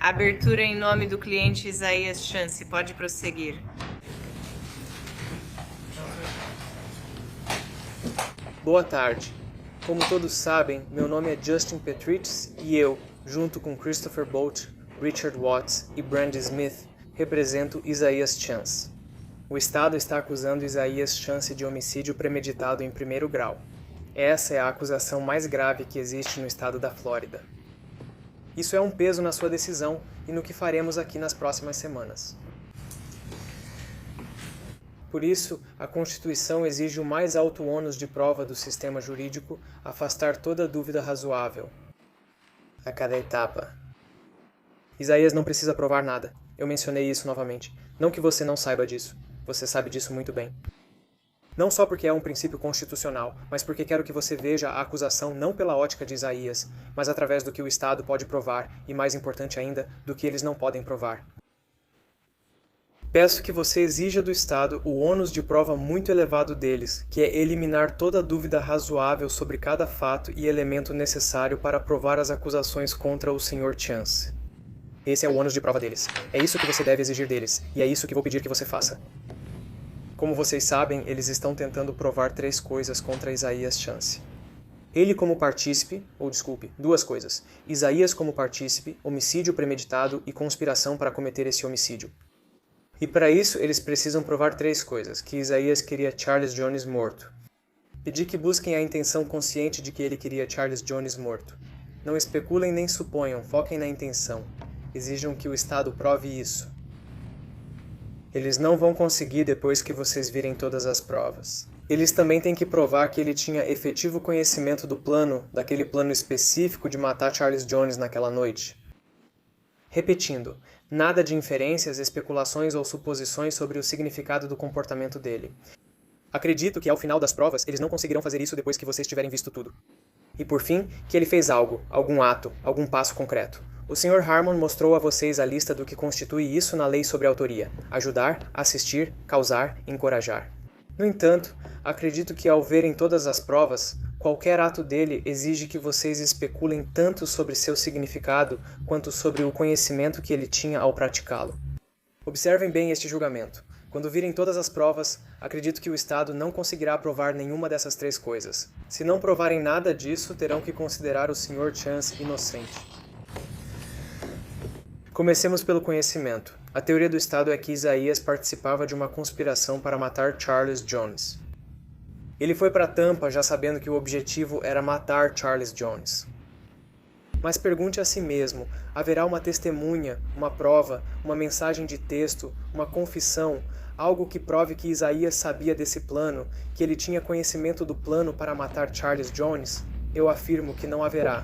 Abertura em nome do cliente Isaías Chance. Pode prosseguir. Boa tarde. Como todos sabem, meu nome é Justin Petrites e eu, junto com Christopher Bolt, Richard Watts e Brandy Smith, represento Isaías Chance. O Estado está acusando Isaías Chance de homicídio premeditado em primeiro grau. Essa é a acusação mais grave que existe no estado da Flórida. Isso é um peso na sua decisão e no que faremos aqui nas próximas semanas. Por isso, a Constituição exige o mais alto ônus de prova do sistema jurídico, afastar toda dúvida razoável a cada etapa. Isaías não precisa provar nada. Eu mencionei isso novamente. Não que você não saiba disso. Você sabe disso muito bem. Não só porque é um princípio constitucional, mas porque quero que você veja a acusação não pela ótica de Isaías, mas através do que o Estado pode provar e, mais importante ainda, do que eles não podem provar. Peço que você exija do Estado o ônus de prova muito elevado deles, que é eliminar toda dúvida razoável sobre cada fato e elemento necessário para provar as acusações contra o Sr. Chance. Esse é o ônus de prova deles. É isso que você deve exigir deles, e é isso que vou pedir que você faça. Como vocês sabem, eles estão tentando provar 3 coisas contra Isaías Chance. Ele como partícipe, duas coisas. Isaías como partícipe, homicídio premeditado e conspiração para cometer esse homicídio. E para isso, eles precisam provar 3 coisas, que Isaías queria Charles Jones morto. Pedi que busquem a intenção consciente de que ele queria Charles Jones morto. Não especulem nem suponham, foquem na intenção. Exijam que o Estado prove isso. Eles não vão conseguir depois que vocês virem todas as provas. Eles também têm que provar que ele tinha efetivo conhecimento do plano, daquele plano específico de matar Charles Jones naquela noite. Repetindo, nada de inferências, especulações ou suposições sobre o significado do comportamento dele. Acredito que ao final das provas eles não conseguirão fazer isso depois que vocês tiverem visto tudo. E por fim, que ele fez algo, algum ato, algum passo concreto. O Sr. Harmon mostrou a vocês a lista do que constitui isso na lei sobre autoria: ajudar, assistir, causar, encorajar. No entanto, acredito que ao verem todas as provas, qualquer ato dele exige que vocês especulem tanto sobre seu significado quanto sobre o conhecimento que ele tinha ao praticá-lo. Observem bem este julgamento. Quando virem todas as provas, acredito que o Estado não conseguirá provar nenhuma dessas 3 coisas. Se não provarem nada disso, terão que considerar o Sr. Chance inocente. Comecemos pelo conhecimento. A teoria do Estado é que Isaías participava de uma conspiração para matar Charles Jones. Ele foi para Tampa já sabendo que o objetivo era matar Charles Jones. Mas pergunte a si mesmo, haverá uma testemunha, uma prova, uma mensagem de texto, uma confissão, algo que prove que Isaías sabia desse plano, que ele tinha conhecimento do plano para matar Charles Jones? Eu afirmo que não haverá.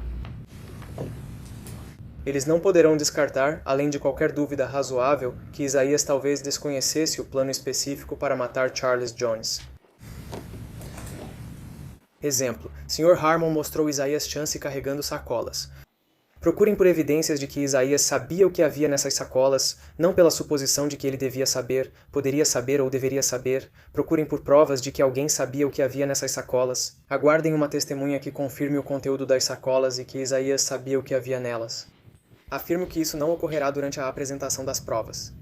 Eles não poderão descartar, além de qualquer dúvida razoável, que Isaías talvez desconhecesse o plano específico para matar Charles Jones. Exemplo: Sr. Harmon mostrou Isaías Chance carregando sacolas. Procurem por evidências de que Isaías sabia o que havia nessas sacolas, não pela suposição de que ele devia saber, poderia saber ou deveria saber. Procurem por provas de que alguém sabia o que havia nessas sacolas. Aguardem uma testemunha que confirme o conteúdo das sacolas e que Isaías sabia o que havia nelas. Afirmo que isso não ocorrerá durante a apresentação das provas.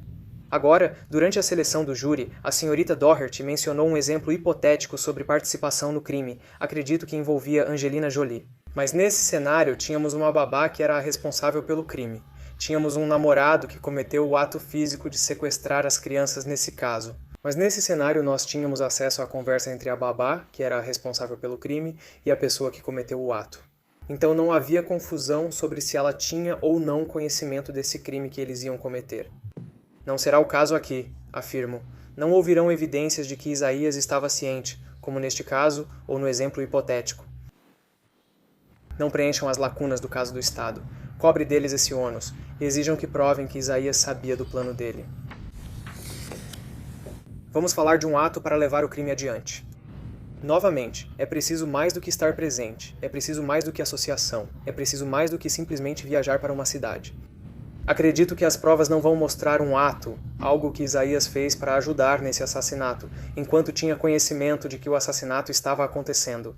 Agora, durante a seleção do júri, a senhorita Doherty mencionou um exemplo hipotético sobre participação no crime. Acredito que envolvia Angelina Jolie. Mas nesse cenário, tínhamos uma babá que era a responsável pelo crime. Tínhamos um namorado que cometeu o ato físico de sequestrar as crianças nesse caso. Mas nesse cenário, nós tínhamos acesso à conversa entre a babá, que era a responsável pelo crime, e a pessoa que cometeu o ato. Então não havia confusão sobre se ela tinha ou não conhecimento desse crime que eles iam cometer. Não será o caso aqui, afirmo. Não ouvirão evidências de que Isaías estava ciente, como neste caso ou no exemplo hipotético. Não preencham as lacunas do caso do Estado. Cobre deles esse ônus e exijam que provem que Isaías sabia do plano dele. Vamos falar de um ato para levar o crime adiante. Novamente, é preciso mais do que estar presente, é preciso mais do que associação, é preciso mais do que simplesmente viajar para uma cidade. Acredito que as provas não vão mostrar um ato, algo que Isaías fez para ajudar nesse assassinato, enquanto tinha conhecimento de que o assassinato estava acontecendo.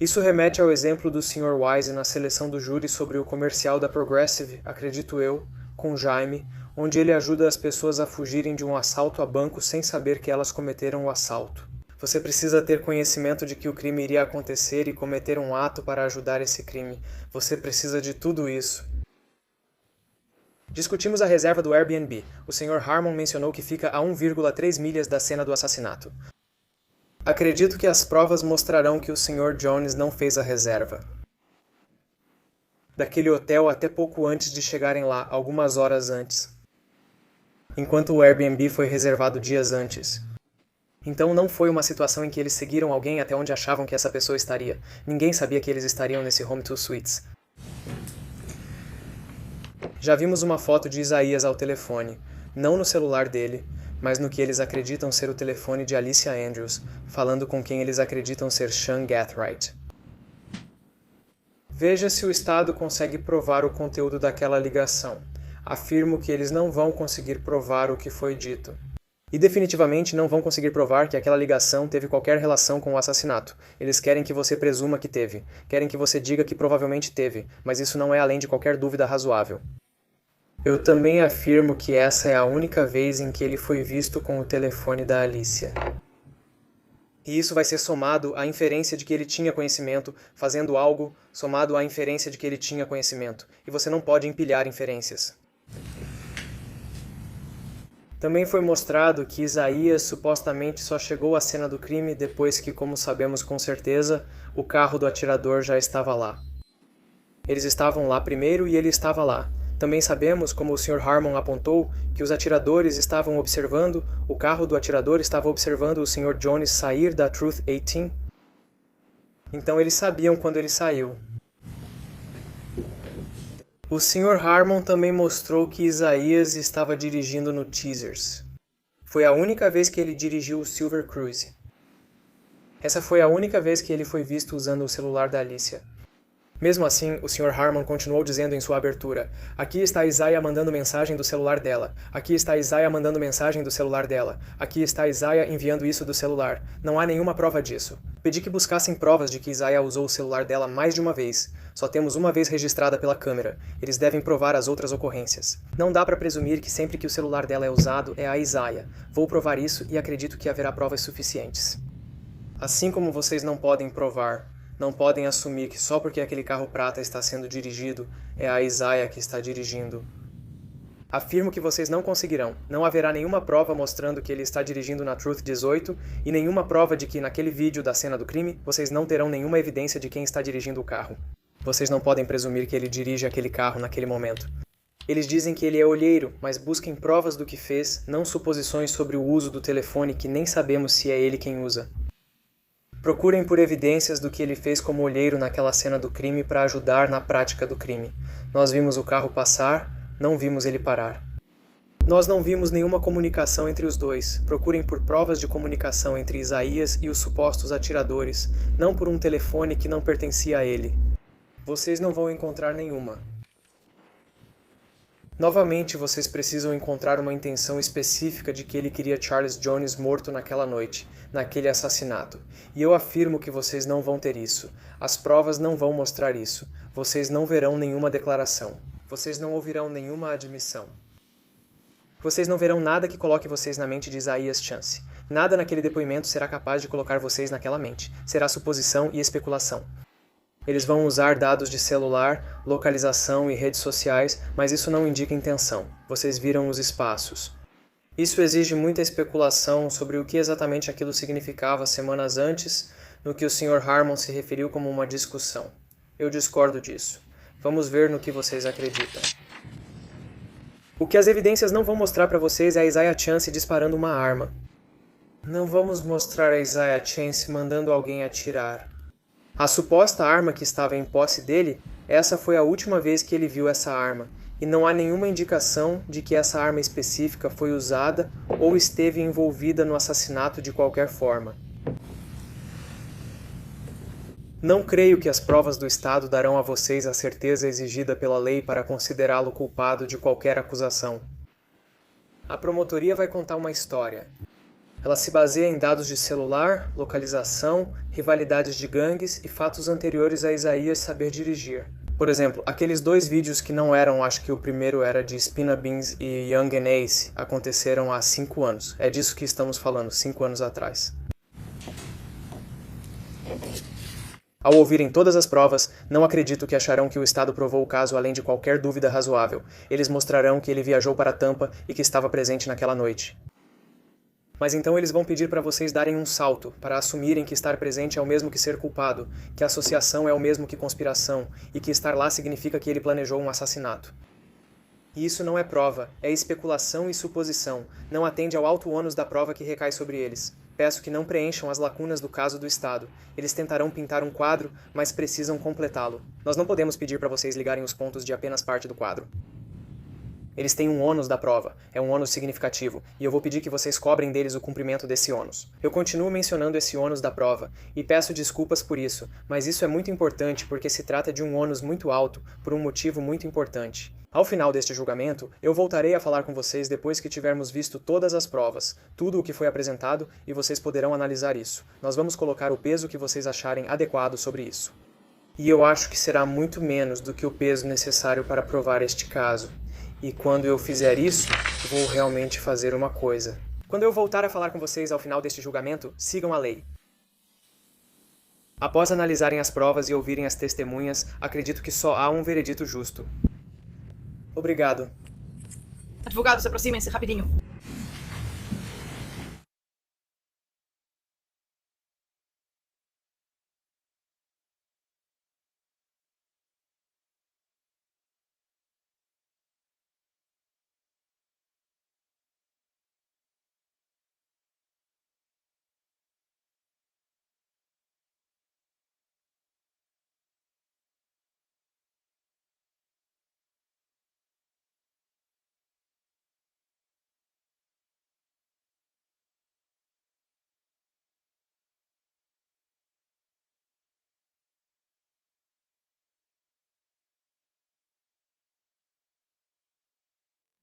Isso remete ao exemplo do Sr. Wise na seleção do júri sobre o comercial da Progressive, acredito eu, com Jaime, onde ele ajuda as pessoas a fugirem de um assalto a banco sem saber que elas cometeram o assalto. Você precisa ter conhecimento de que o crime iria acontecer e cometer um ato para ajudar esse crime. Você precisa de tudo isso. Discutimos a reserva do Airbnb. O Sr. Harmon mencionou que fica a 1,3 milhas da cena do assassinato. Acredito que as provas mostrarão que o Sr. Jones não fez a reserva daquele hotel até pouco antes de chegarem lá, algumas horas antes, enquanto o Airbnb foi reservado dias antes. Então não foi uma situação em que eles seguiram alguém até onde achavam que essa pessoa estaria. Ninguém sabia que eles estariam nesse Home2 Suites. Já vimos uma foto de Isaías ao telefone, não no celular dele, mas no que eles acreditam ser o telefone de Alicia Andrews, falando com quem eles acreditam ser Sean Gathright. Veja se o Estado consegue provar o conteúdo daquela ligação. Afirmo que eles não vão conseguir provar o que foi dito. E definitivamente não vão conseguir provar que aquela ligação teve qualquer relação com o assassinato. Eles querem que você presuma que teve. Querem que você diga que provavelmente teve, mas isso não é além de qualquer dúvida razoável. Eu também afirmo que essa é a única vez em que ele foi visto com o telefone da Alicia. E isso vai ser somado à inferência de que ele tinha conhecimento, fazendo algo somado à inferência de que ele tinha conhecimento. E você não pode empilhar inferências. Também foi mostrado que Isaías supostamente só chegou à cena do crime depois que, como sabemos com certeza, o carro do atirador já estava lá. Eles estavam lá primeiro e ele estava lá. Também sabemos, como o Sr. Harmon apontou, que os atiradores estavam observando, o carro do atirador estava observando o Sr. Jones sair da Truth 18. Então eles sabiam quando ele saiu. O Sr. Harmon também mostrou que Isaías estava dirigindo no Teasers. Foi a única vez que ele dirigiu o Silver Cruise. Essa foi a única vez que ele foi visto usando o celular da Alicia. Mesmo assim, o Sr. Harmon continuou dizendo em sua abertura: aqui está Isaiah mandando mensagem do celular dela. Aqui está Isaiah mandando mensagem do celular dela. Aqui está Isaiah enviando isso do celular. Não há nenhuma prova disso. Pedi que buscassem provas de que Isaiah usou o celular dela mais de uma vez. Só temos uma vez registrada pela câmera. Eles devem provar as outras ocorrências. Não dá para presumir que sempre que o celular dela é usado é a Isaiah. Vou provar isso e acredito que haverá provas suficientes. Assim como vocês não podem provar, não podem assumir que só porque aquele carro prata está sendo dirigido, é a Isaiah que está dirigindo. Afirmo que vocês não conseguirão. Não haverá nenhuma prova mostrando que ele está dirigindo na Truth 18 e nenhuma prova de que naquele vídeo da cena do crime, vocês não terão nenhuma evidência de quem está dirigindo o carro. Vocês não podem presumir que ele dirige aquele carro naquele momento. Eles dizem que ele é olheiro, mas busquem provas do que fez, não suposições sobre o uso do telefone que nem sabemos se é ele quem usa. Procurem por evidências do que ele fez como olheiro naquela cena do crime para ajudar na prática do crime. Nós vimos o carro passar, não vimos ele parar. Nós não vimos nenhuma comunicação entre os dois. Procurem por provas de comunicação entre Isaías e os supostos atiradores, não por um telefone que não pertencia a ele. Vocês não vão encontrar nenhuma. Novamente, vocês precisam encontrar uma intenção específica de que ele queria Charles Jones morto naquela noite, naquele assassinato. E eu afirmo que vocês não vão ter isso. As provas não vão mostrar isso. Vocês não verão nenhuma declaração. Vocês não ouvirão nenhuma admissão. Vocês não verão nada que coloque vocês na mente de Isaías Chance. Nada naquele depoimento será capaz de colocar vocês naquela mente. Será suposição e especulação. Eles vão usar dados de celular, localização e redes sociais, mas isso não indica intenção. Vocês viram os espaços. Isso exige muita especulação sobre o que exatamente aquilo significava semanas antes, no que o Sr. Harmon se referiu como uma discussão. Eu discordo disso. Vamos ver no que vocês acreditam. O que as evidências não vão mostrar para vocês é a Isaiah Chance disparando uma arma. Não vamos mostrar a Isaiah Chance mandando alguém atirar. A suposta arma que estava em posse dele, essa foi a última vez que ele viu essa arma, e não há nenhuma indicação de que essa arma específica foi usada ou esteve envolvida no assassinato de qualquer forma. Não creio que as provas do Estado darão a vocês a certeza exigida pela lei para considerá-lo culpado de qualquer acusação. A promotoria vai contar uma história. Ela se baseia em dados de celular, localização, rivalidades de gangues e fatos anteriores a Isaías saber dirigir. Por exemplo, aqueles 2 vídeos que não eram, acho que o primeiro era de Spina Beans e Young and Ace, aconteceram há 5 anos. É disso que estamos falando, 5 anos atrás. Ao ouvirem todas as provas, não acredito que acharão que o Estado provou o caso além de qualquer dúvida razoável. Eles mostrarão que ele viajou para Tampa e que estava presente naquela noite. Mas então eles vão pedir para vocês darem um salto, para assumirem que estar presente é o mesmo que ser culpado, que associação é o mesmo que conspiração, e que estar lá significa que ele planejou um assassinato. E isso não é prova, é especulação e suposição, não atende ao alto ônus da prova que recai sobre eles. Peço que não preencham as lacunas do caso do Estado. Eles tentarão pintar um quadro, mas precisam completá-lo. Nós não podemos pedir para vocês ligarem os pontos de apenas parte do quadro. Eles têm um ônus da prova, é um ônus significativo, e eu vou pedir que vocês cobrem deles o cumprimento desse ônus. Eu continuo mencionando esse ônus da prova, e peço desculpas por isso, mas isso é muito importante porque se trata de um ônus muito alto, por um motivo muito importante. Ao final deste julgamento, eu voltarei a falar com vocês depois que tivermos visto todas as provas, tudo o que foi apresentado, e vocês poderão analisar isso. Nós vamos colocar o peso que vocês acharem adequado sobre isso. E eu acho que será muito menos do que o peso necessário para provar este caso. E quando eu fizer isso, vou realmente fazer uma coisa. Quando eu voltar a falar com vocês ao final deste julgamento, sigam a lei. Após analisarem as provas e ouvirem as testemunhas, acredito que só há um veredito justo. Obrigado. Advogados, aproximem-se rapidinho.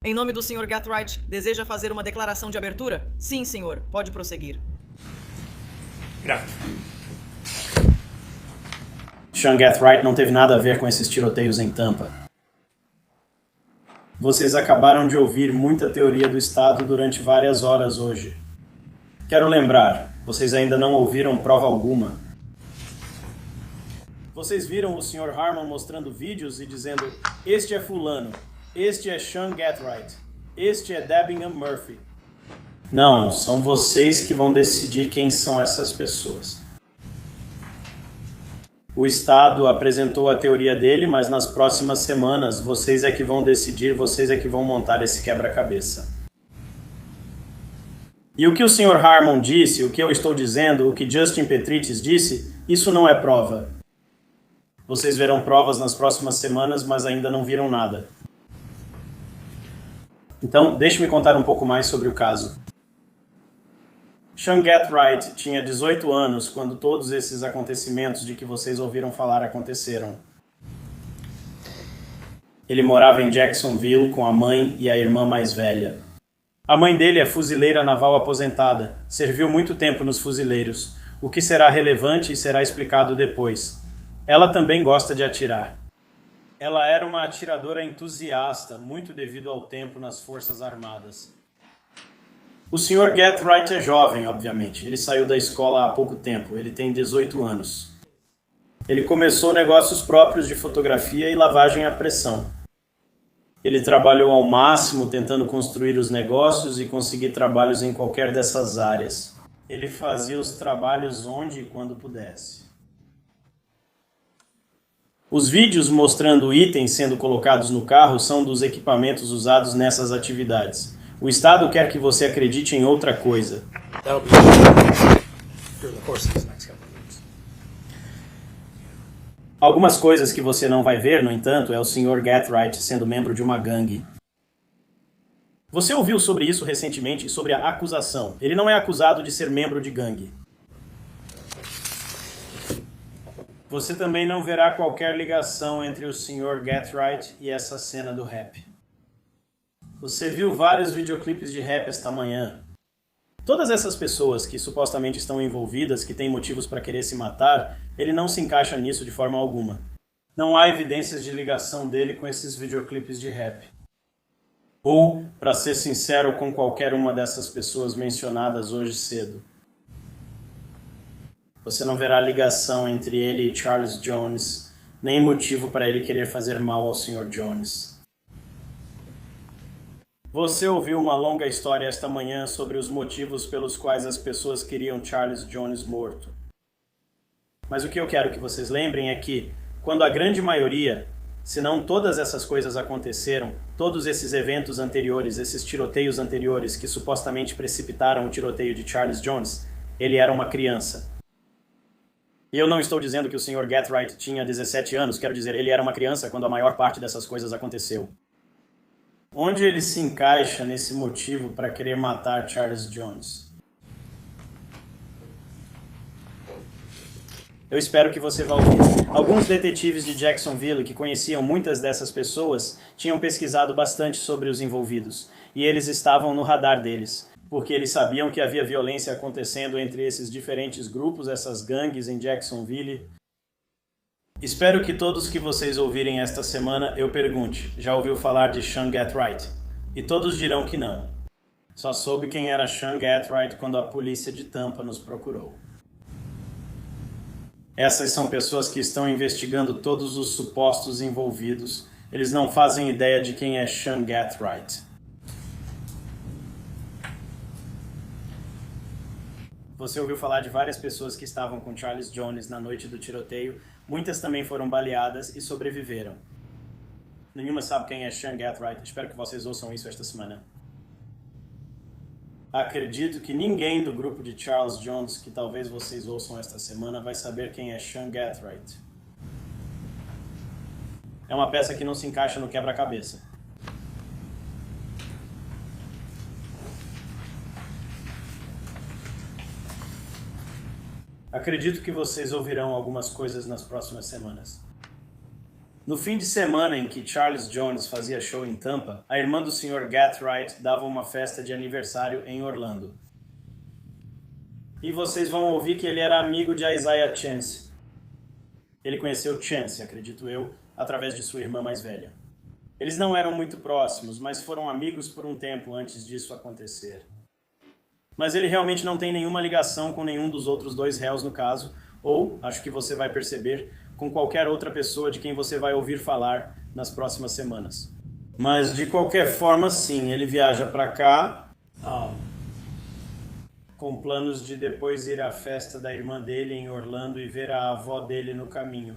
Em nome do Sr. Gathright, deseja fazer uma declaração de abertura? Sim, senhor. Pode prosseguir. Grato. Sean Gathright não teve nada a ver com esses tiroteios em Tampa. Vocês acabaram de ouvir muita teoria do Estado durante várias horas hoje. Quero lembrar, vocês ainda não ouviram prova alguma. Vocês viram o Sr. Harmon mostrando vídeos e dizendo: este é fulano, este é Sean Gathright, este é Debbingham Murphy. Não, são vocês que vão decidir quem são essas pessoas. O Estado apresentou a teoria dele, mas nas próximas semanas vocês é que vão decidir, vocês é que vão montar esse quebra-cabeça. E o que o Sr. Harmon disse, o que eu estou dizendo, o que Justin Petrites disse, isso não é prova. Vocês verão provas nas próximas semanas, mas ainda não viram nada. Então, deixe-me contar um pouco mais sobre o caso. Sean Gathright tinha 18 anos quando todos esses acontecimentos de que vocês ouviram falar aconteceram. Ele morava em Jacksonville com a mãe e a irmã mais velha. A mãe dele é fuzileira naval aposentada, serviu muito tempo nos fuzileiros, o que será relevante e será explicado depois. Ela também gosta de atirar. Ela era uma atiradora entusiasta, muito devido ao tempo nas Forças Armadas. O Sr. Gathright é jovem, obviamente. Ele saiu da escola há pouco tempo. Ele tem 18 anos. Ele começou negócios próprios de fotografia e lavagem à pressão. Ele trabalhou ao máximo tentando construir os negócios e conseguir trabalhos em qualquer dessas áreas. Ele fazia os trabalhos onde e quando pudesse. Os vídeos mostrando itens sendo colocados no carro são dos equipamentos usados nessas atividades. O Estado quer que você acredite em outra coisa. Algumas coisas que você não vai ver, no entanto, é o Sr. Gathright sendo membro de uma gangue. Você ouviu sobre isso recentemente, sobre a acusação. Ele não é acusado de ser membro de gangue. Você também não verá qualquer ligação entre o Sr. Gathright e essa cena do rap. Você viu vários videoclipes de rap esta manhã. Todas essas pessoas que supostamente estão envolvidas, que têm motivos para querer se matar, ele não se encaixa nisso de forma alguma. Não há evidências de ligação dele com esses videoclipes de rap. Ou, para ser sincero, com qualquer uma dessas pessoas mencionadas hoje cedo. Você não verá ligação entre ele e Charles Jones, nem motivo para ele querer fazer mal ao Sr. Jones. Você ouviu uma longa história esta manhã sobre os motivos pelos quais as pessoas queriam Charles Jones morto. Mas o que eu quero que vocês lembrem é que, quando a grande maioria, se não todas essas coisas aconteceram, todos esses eventos anteriores, esses tiroteios anteriores que supostamente precipitaram o tiroteio de Charles Jones, ele era uma criança. E eu não estou dizendo que o Sr. Gathright tinha 17 anos, quero dizer, ele era uma criança quando a maior parte dessas coisas aconteceu. Onde ele se encaixa nesse motivo para querer matar Charles Jones? Eu espero que você vá ouvir. Alguns detetives de Jacksonville que conheciam muitas dessas pessoas tinham pesquisado bastante sobre os envolvidos, e eles estavam no radar deles, porque eles sabiam que havia violência acontecendo entre esses diferentes grupos, essas gangues em Jacksonville. Espero que todos que vocês ouvirem esta semana eu pergunte, já ouviu falar de Sean Gathright? E todos dirão que não. Só soube quem era Sean Gathright quando a polícia de Tampa nos procurou. Essas são pessoas que estão investigando todos os supostos envolvidos. Eles não fazem ideia de quem é Sean Gathright. Você ouviu falar de várias pessoas que estavam com Charles Jones na noite do tiroteio. Muitas também foram baleadas e sobreviveram. Nenhuma sabe quem é Sean Gathright. Espero que vocês ouçam isso esta semana. Acredito que ninguém do grupo de Charles Jones, que talvez vocês ouçam esta semana, vai saber quem é Sean Gathright. É uma peça que não se encaixa no quebra-cabeça. Acredito que vocês ouvirão algumas coisas nas próximas semanas. No fim de semana em que Charles Jones fazia show em Tampa, a irmã do Sr. Gathright dava uma festa de aniversário em Orlando. E vocês vão ouvir que ele era amigo de Isaiah Chance. Ele conheceu Chance, acredito eu, através de sua irmã mais velha. Eles não eram muito próximos, mas foram amigos por um tempo antes disso acontecer. Mas ele realmente não tem nenhuma ligação com nenhum dos outros dois réus no caso, ou, acho que você vai perceber, com qualquer outra pessoa de quem você vai ouvir falar nas próximas semanas. Mas, de qualquer forma, sim, ele viaja para cá com planos de depois ir à festa da irmã dele em Orlando e ver a avó dele no caminho.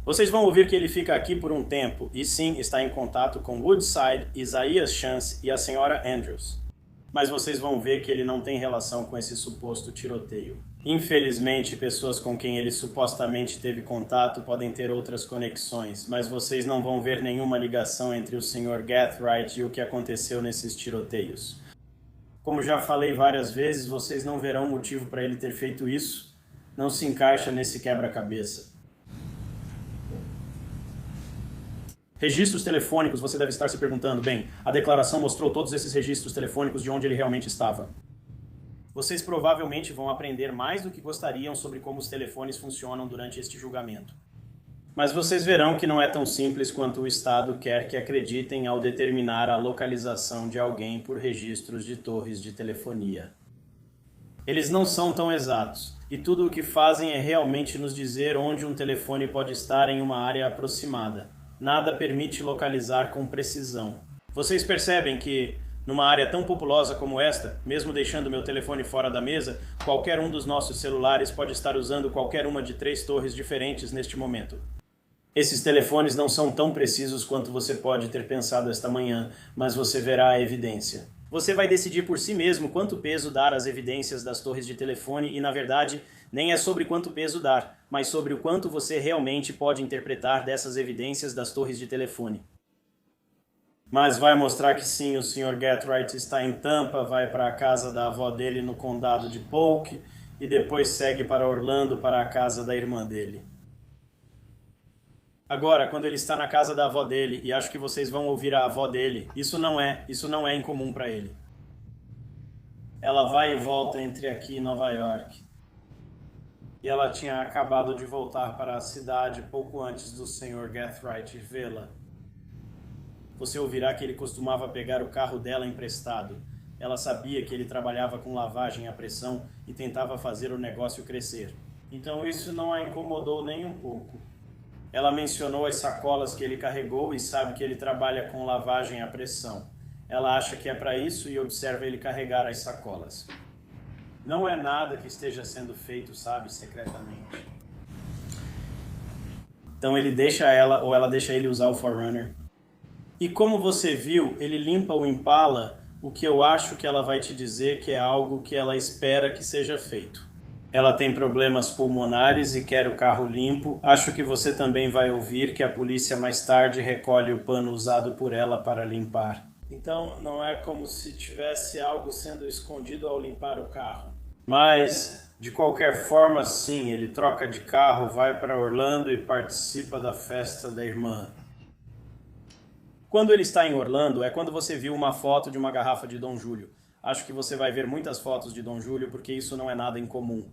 Vocês vão ouvir que ele fica aqui por um tempo e, sim, está em contato com Woodside, Isaiah Chance e a senhora Andrews. Mas vocês vão ver que ele não tem relação com esse suposto tiroteio. Infelizmente, pessoas com quem ele supostamente teve contato podem ter outras conexões, mas vocês não vão ver nenhuma ligação entre o Sr. Gathright e o que aconteceu nesses tiroteios. Como já falei várias vezes, vocês não verão motivo para ele ter feito isso. Não se encaixa nesse quebra-cabeça. Registros telefônicos, você deve estar se perguntando, bem, a declaração mostrou todos esses registros telefônicos de onde ele realmente estava. Vocês provavelmente vão aprender mais do que gostariam sobre como os telefones funcionam durante este julgamento. Mas vocês verão que não é tão simples quanto o Estado quer que acreditem ao determinar a localização de alguém por registros de torres de telefonia. Eles não são tão exatos, e tudo o que fazem é realmente nos dizer onde um telefone pode estar em uma área aproximada. Nada permite localizar com precisão. Vocês percebem que, numa área tão populosa como esta, mesmo deixando meu telefone fora da mesa, qualquer um dos nossos celulares pode estar usando qualquer uma de 3 torres diferentes neste momento. Esses telefones não são tão precisos quanto você pode ter pensado esta manhã, mas você verá a evidência. Você vai decidir por si mesmo quanto peso dar às evidências das torres de telefone e, na verdade, nem é sobre quanto peso dar, mas sobre o quanto você realmente pode interpretar dessas evidências das torres de telefone. Mas vai mostrar que sim, o Sr. Gathright está em Tampa, vai para a casa da avó dele no condado de Polk e depois segue para Orlando para a casa da irmã dele. Agora, quando ele está na casa da avó dele, e acho que vocês vão ouvir a avó dele, isso não é incomum para ele. Ela vai e volta entre aqui e Nova York. e ela tinha acabado de voltar para a cidade pouco antes do Sr. Gathright vê-la. Você ouvirá que ele costumava pegar o carro dela emprestado. Ela sabia que ele trabalhava com lavagem à pressão e tentava fazer o negócio crescer. Então isso não a incomodou nem um pouco. Ela mencionou as sacolas que ele carregou e sabe que ele trabalha com lavagem à pressão. Ela acha que é para isso e observa ele carregar as sacolas. Não é nada que esteja sendo feito, sabe, secretamente. Então ele deixa ela, ou ela deixa ele usar o Forerunner. E como você viu, ele limpa o Impala, o que eu acho que ela vai te dizer que é algo que ela espera que seja feito. Ela tem problemas pulmonares e quer o carro limpo. Acho que você também vai ouvir que a polícia mais tarde recolhe o pano usado por ela para limpar. Então não é como se tivesse algo sendo escondido ao limpar o carro. Mas, de qualquer forma, sim, ele troca de carro, vai para Orlando e participa da festa da irmã. Quando ele está em Orlando, é quando você viu uma foto de uma garrafa de Dom Júlio. Acho que você vai ver muitas fotos de Dom Júlio, porque isso não é nada incomum.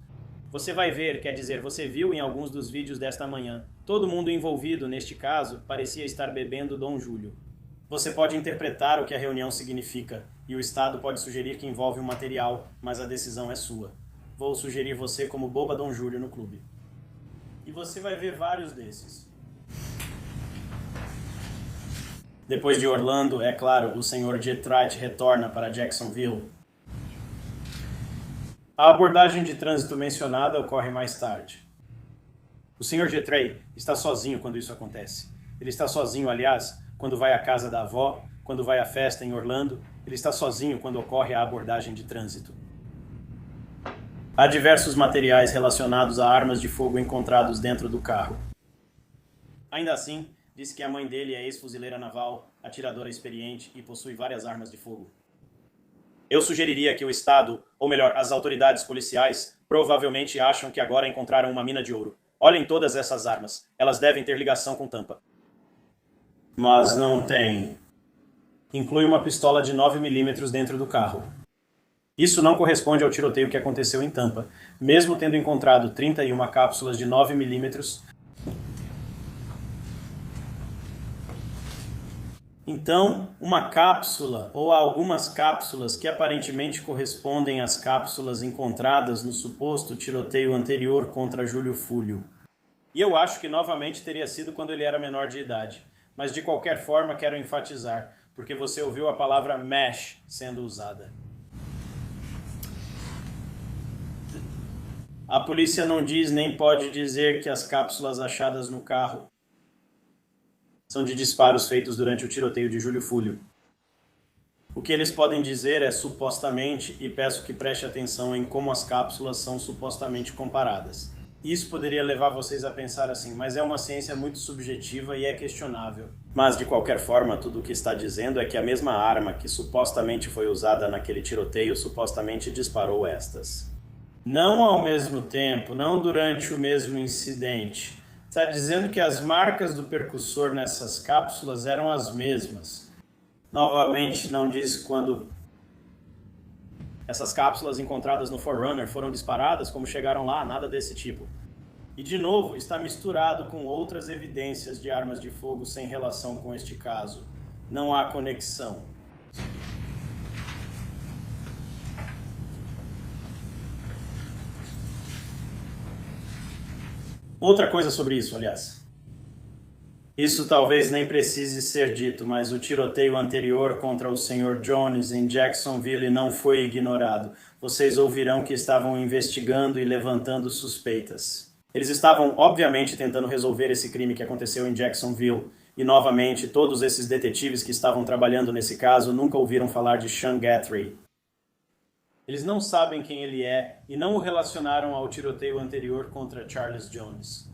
Você vai ver, quer dizer, você viu em alguns dos vídeos desta manhã. Todo mundo envolvido, neste caso, parecia estar bebendo Dom Júlio. Você pode interpretar o que a reunião significa, e o Estado pode sugerir que envolve um material, mas a decisão é sua. Vou sugerir você como boba Dom Júlio no clube. E você vai ver vários desses. Depois de Orlando, é claro, o Sr. Gathright retorna para Jacksonville. A abordagem de trânsito mencionada ocorre mais tarde. O Sr. Gathright está sozinho quando isso acontece. Ele está sozinho, aliás, quando vai à casa da avó, quando vai à festa em Orlando. Ele está sozinho quando ocorre a abordagem de trânsito. Há diversos materiais relacionados a armas de fogo encontrados dentro do carro. Ainda assim, disse que a mãe dele é ex-fuzileira naval, atiradora experiente e possui várias armas de fogo. Eu sugeriria que o Estado, ou melhor, as autoridades policiais, provavelmente acham que agora encontraram uma mina de ouro. Olhem todas essas armas. Elas devem ter ligação com Tampa. Mas não tem. Inclui uma pistola de 9mm dentro do carro. Isso não corresponde ao tiroteio que aconteceu em Tampa. Mesmo tendo encontrado 31 cápsulas de 9mm, então, uma cápsula ou algumas cápsulas que aparentemente correspondem às cápsulas encontradas no suposto tiroteio anterior contra Júlio Fúlio. E eu acho que novamente teria sido quando ele era menor de idade. Mas de qualquer forma quero enfatizar, porque você ouviu a palavra MASH sendo usada. A polícia não diz nem pode dizer que as cápsulas achadas no carro são de disparos feitos durante o tiroteio de Júlio Fúlio. O que eles podem dizer é supostamente, e peço que preste atenção em como as cápsulas são supostamente comparadas. Isso poderia levar vocês a pensar assim, mas é uma ciência muito subjetiva e é questionável. Mas, de qualquer forma, tudo o que está dizendo é que a mesma arma que supostamente foi usada naquele tiroteio supostamente disparou estas. Não ao mesmo tempo, não durante o mesmo incidente. Está dizendo que as marcas do percussor nessas cápsulas eram as mesmas. Novamente, não diz quando essas cápsulas encontradas no Forerunner foram disparadas, como chegaram lá, nada desse tipo. E, de novo, está misturado com outras evidências de armas de fogo sem relação com este caso. Não há conexão. Outra coisa sobre isso, aliás. Isso talvez nem precise ser dito, mas o tiroteio anterior contra o Sr. Jones em Jacksonville não foi ignorado. Vocês ouvirão que estavam investigando e levantando suspeitas. Eles estavam, obviamente, tentando resolver esse crime que aconteceu em Jacksonville. E, novamente, todos esses detetives que estavam trabalhando nesse caso nunca ouviram falar de Sean Guthrie. Eles não sabem quem ele é e não o relacionaram ao tiroteio anterior contra Charles Jones.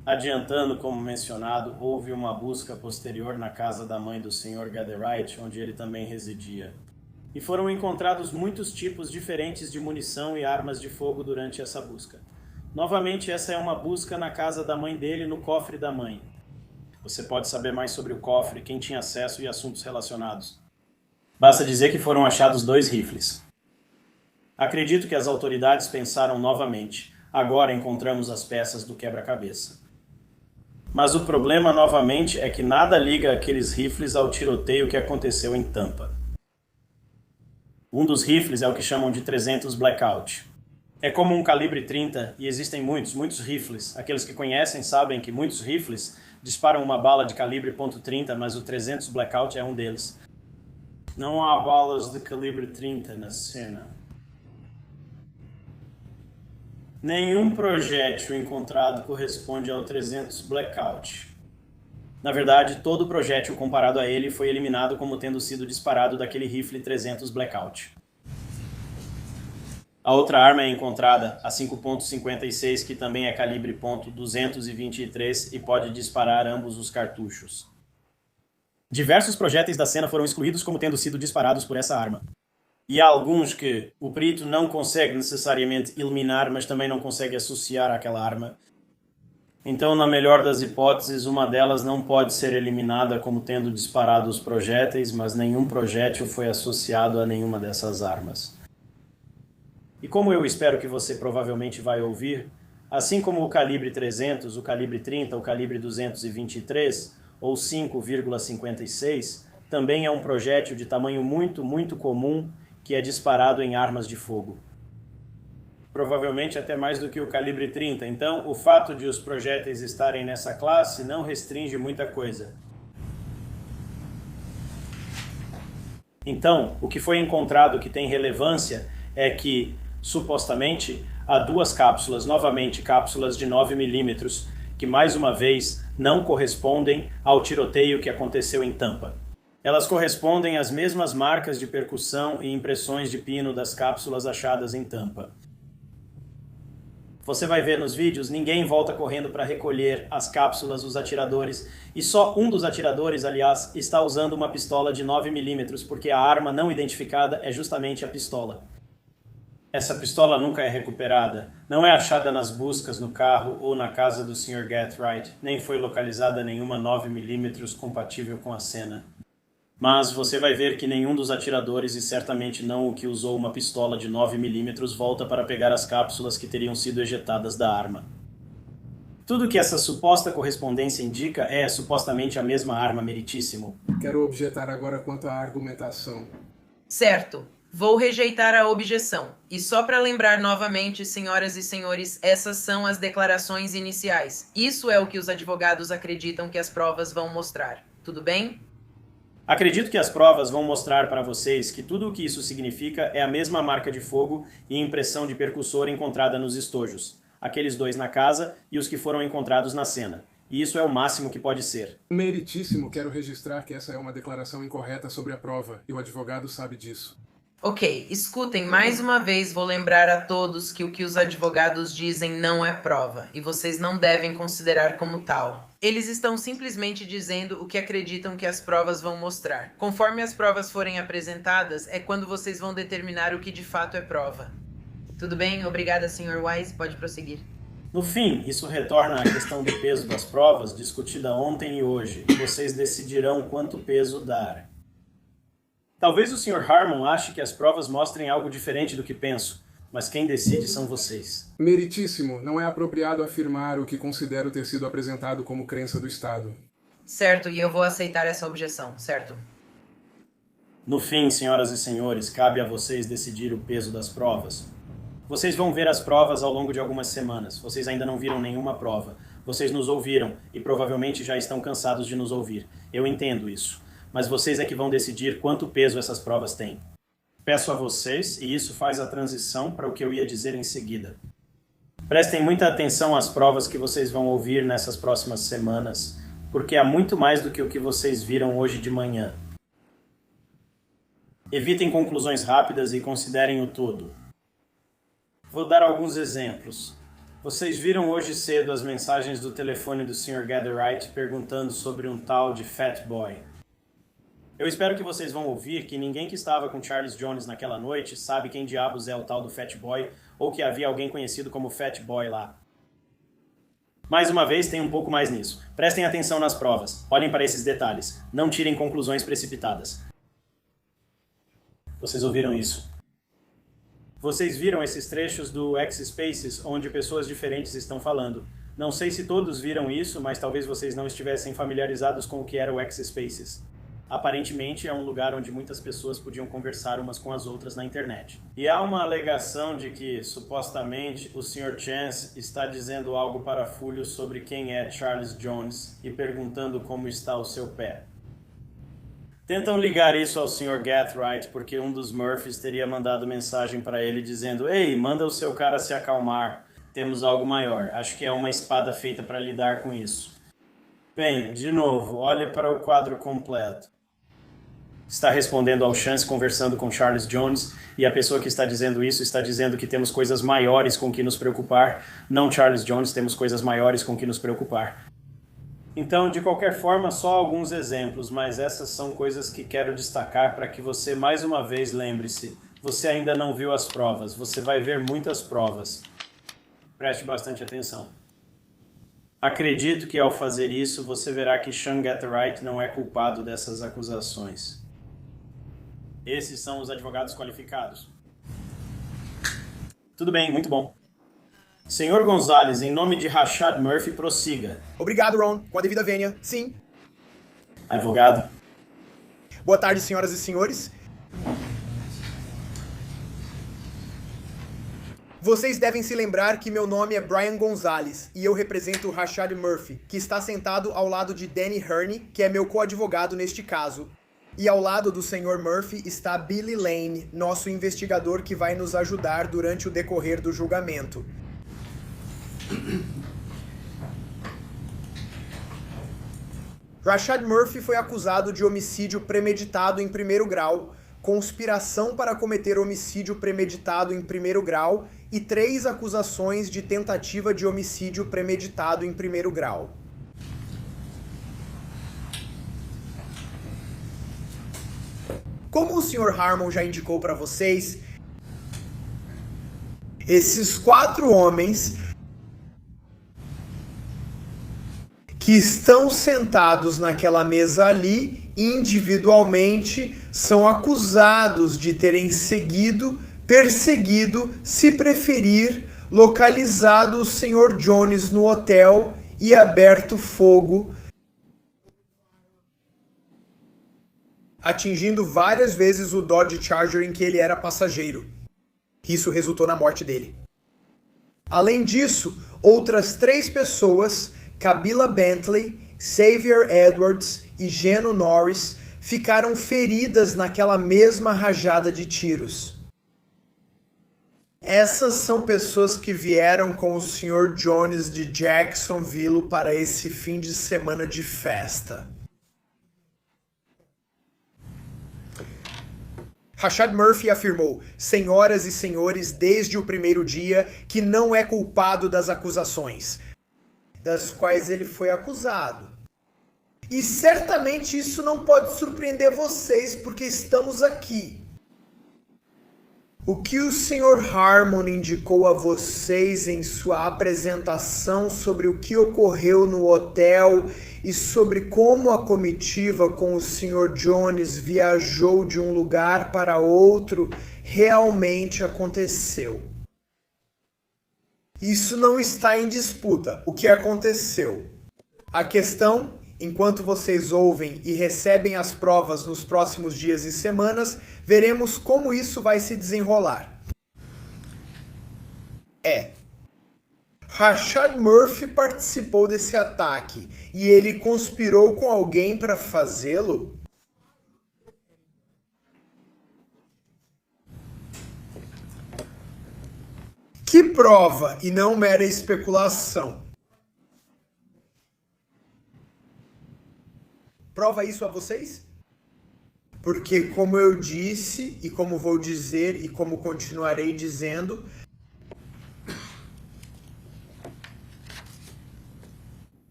Adiantando, como mencionado, houve uma busca posterior na casa da mãe do Sr. Gathright, onde ele também residia. E foram encontrados muitos tipos diferentes de munição e armas de fogo durante essa busca. Novamente, essa é uma busca na casa da mãe dele, no cofre da mãe. Você pode saber mais sobre o cofre, quem tinha acesso e assuntos relacionados. Basta dizer que foram achados 2 rifles. Acredito que as autoridades pensaram novamente. Agora encontramos as peças do quebra-cabeça. Mas o problema, novamente, é que nada liga aqueles rifles ao tiroteio que aconteceu em Tampa. Um dos rifles é o que chamam de 300 Blackout. É como um calibre 30 e existem muitos rifles. Aqueles que conhecem sabem que muitos rifles disparam uma bala de calibre .30, mas o 300 Blackout é um deles. Não há balas de calibre 30 na cena. Nenhum projétil encontrado corresponde ao 300 Blackout. Na verdade, todo projétil comparado a ele foi eliminado como tendo sido disparado daquele rifle 300 Blackout. A outra arma é encontrada, a 5.56, que também é calibre .223 e pode disparar ambos os cartuchos. Diversos projéteis da cena foram excluídos como tendo sido disparados por essa arma. E há alguns que o perito não consegue necessariamente eliminar, mas também não consegue associar àquela arma. Então, na melhor das hipóteses, uma delas não pode ser eliminada como tendo disparado os projéteis, mas nenhum projétil foi associado a nenhuma dessas armas. E como eu espero que você provavelmente vai ouvir, assim como o calibre 300, o calibre 30, o calibre 223 ou 5,56, também é um projétil de tamanho muito comum que é disparado em armas de fogo. Provavelmente até mais do que o calibre 30, então o fato de os projéteis estarem nessa classe não restringe muita coisa. Então, o que foi encontrado que tem relevância é que, supostamente, há 2 cápsulas, novamente cápsulas de 9 mm, que mais uma vez não correspondem ao tiroteio que aconteceu em Tampa. Elas correspondem às mesmas marcas de percussão e impressões de pino das cápsulas achadas em Tampa. Você vai ver nos vídeos, ninguém volta correndo para recolher as cápsulas, os atiradores, e só um dos atiradores, aliás, está usando uma pistola de 9 mm, porque a arma não identificada é justamente a pistola. Essa pistola nunca é recuperada, não é achada nas buscas no carro ou na casa do Sr. Gathright, nem foi localizada nenhuma 9 mm compatível com a cena. Mas você vai ver que nenhum dos atiradores, e certamente não o que usou uma pistola de 9 mm, volta para pegar as cápsulas que teriam sido ejetadas da arma. Tudo que essa suposta correspondência indica é supostamente a mesma arma, meritíssimo. Quero objetar agora quanto à argumentação. Certo. Vou rejeitar a objeção. E só para lembrar novamente, senhoras e senhores, essas são as declarações iniciais. Isso é o que os advogados acreditam que as provas vão mostrar. Tudo bem? Acredito que as provas vão mostrar para vocês que tudo o que isso significa é a mesma marca de fogo e impressão de percussor encontrada nos estojos. Aqueles 2 na casa e os que foram encontrados na cena. E isso é o máximo que pode ser. Meritíssimo, quero registrar que essa é uma declaração incorreta sobre a prova, e o advogado sabe disso. Ok, escutem, mais uma vez vou lembrar a todos que o que os advogados dizem não é prova, e vocês não devem considerar como tal. Eles estão simplesmente dizendo o que acreditam que as provas vão mostrar. Conforme as provas forem apresentadas, é quando vocês vão determinar o que de fato é prova. Tudo bem? Obrigada, Sr. Wise. Pode prosseguir. No fim, isso retorna à questão do peso das provas, discutida ontem e hoje. Vocês decidirão quanto peso dar. Talvez o Sr. Harmon ache que as provas mostrem algo diferente do que penso, mas quem decide são vocês. Meritíssimo, não é apropriado afirmar o que considero ter sido apresentado como crença do Estado. Certo, e eu vou aceitar essa objeção, certo? No fim, senhoras e senhores, cabe a vocês decidir o peso das provas. Vocês vão ver as provas ao longo de algumas semanas. Vocês ainda não viram nenhuma prova. Vocês nos ouviram e provavelmente já estão cansados de nos ouvir. Eu entendo isso. Mas vocês é que vão decidir quanto peso essas provas têm. Peço a vocês, e isso faz a transição para o que eu ia dizer em seguida. Prestem muita atenção às provas que vocês vão ouvir nessas próximas semanas, porque há muito mais do que o que vocês viram hoje de manhã. Evitem conclusões rápidas e considerem o todo. Vou dar alguns exemplos. Vocês viram hoje cedo as mensagens do telefone do Sr. Gathright perguntando sobre um tal de Fat Boy. Eu espero que vocês vão ouvir que ninguém que estava com Charles Jones naquela noite sabe quem diabos é o tal do Fat Boy ou que havia alguém conhecido como Fat Boy lá. Mais uma vez, tem um pouco mais nisso. Prestem atenção nas provas. Olhem para esses detalhes. Não tirem conclusões precipitadas. Vocês ouviram isso? Vocês viram esses trechos do X-Spaces onde pessoas diferentes estão falando. Não sei se todos viram isso, mas talvez vocês não estivessem familiarizados com o que era o X-Spaces. Aparentemente é um lugar onde muitas pessoas podiam conversar umas com as outras na internet. E há uma alegação de que, supostamente, o Sr. Chance está dizendo algo para Fulho sobre quem é Charles Jones e perguntando como está o seu pé. Tentam ligar isso ao Sr. Gathright porque um dos Murphys teria mandado mensagem para ele dizendo: "Ei, manda o seu cara se acalmar. Temos algo maior. Acho que é uma espada feita para lidar com isso." Bem, de novo, olhe para o quadro completo. Está respondendo ao Chance conversando com Charles Jones, e a pessoa que está dizendo isso está dizendo que temos coisas maiores com que nos preocupar. Não Charles Jones, temos coisas maiores com que nos preocupar. Então, de qualquer forma, só alguns exemplos, mas essas são coisas que quero destacar para que você, mais uma vez, lembre-se. Você ainda não viu as provas, você vai ver muitas provas. Preste bastante atenção. Acredito que ao fazer isso, você verá que Sean Gathright não é culpado dessas acusações. Esses são os advogados qualificados. Tudo bem, muito bom. Senhor Gonzalez, em nome de Rashad Murphy, prossiga. Obrigado, Ron. Com a devida vênia. Sim. Advogado. Boa tarde, senhoras e senhores. Vocês devem se lembrar que meu nome é Brian Gonzalez e eu represento o Rashad Murphy, que está sentado ao lado de Danny Herney, que é meu coadvogado neste caso. E ao lado do Sr. Murphy está Billy Lane, nosso investigador que vai nos ajudar durante o decorrer do julgamento. Rashad Murphy foi acusado de homicídio premeditado em primeiro grau, conspiração para cometer homicídio premeditado em primeiro grau e 3 acusações de tentativa de homicídio premeditado em primeiro grau. Como o Sr. Harmon já indicou para vocês, esses 4 homens que estão sentados naquela mesa ali, individualmente, são acusados de terem seguido, perseguido, se preferir, localizado o Sr. Jones no hotel e aberto fogo, atingindo várias vezes o Dodge Charger em que ele era passageiro. Isso resultou na morte dele. Além disso, outras 3 pessoas, Kabila Bentley, Xavier Edwards e Geno Norris, ficaram feridas naquela mesma rajada de tiros. Essas são pessoas que vieram com o Sr. Jones de Jacksonville para esse fim de semana de festa. Rashad Murphy afirmou, senhoras e senhores, desde o primeiro dia, que não é culpado das acusações, das quais ele foi acusado. E certamente isso não pode surpreender vocês, porque estamos aqui. O que o Sr. Harmon indicou a vocês em sua apresentação sobre o que ocorreu no hotel e sobre como a comitiva com o Sr. Jones viajou de um lugar para outro realmente aconteceu. Isso não está em disputa. O que aconteceu? A questão, enquanto vocês ouvem e recebem as provas nos próximos dias e semanas, veremos como isso vai se desenrolar. Rashad Murphy participou desse ataque e ele conspirou com alguém para fazê-lo? Que prova e não mera especulação. Prova isso a vocês? Porque, como eu disse, e como vou dizer, e como continuarei dizendo,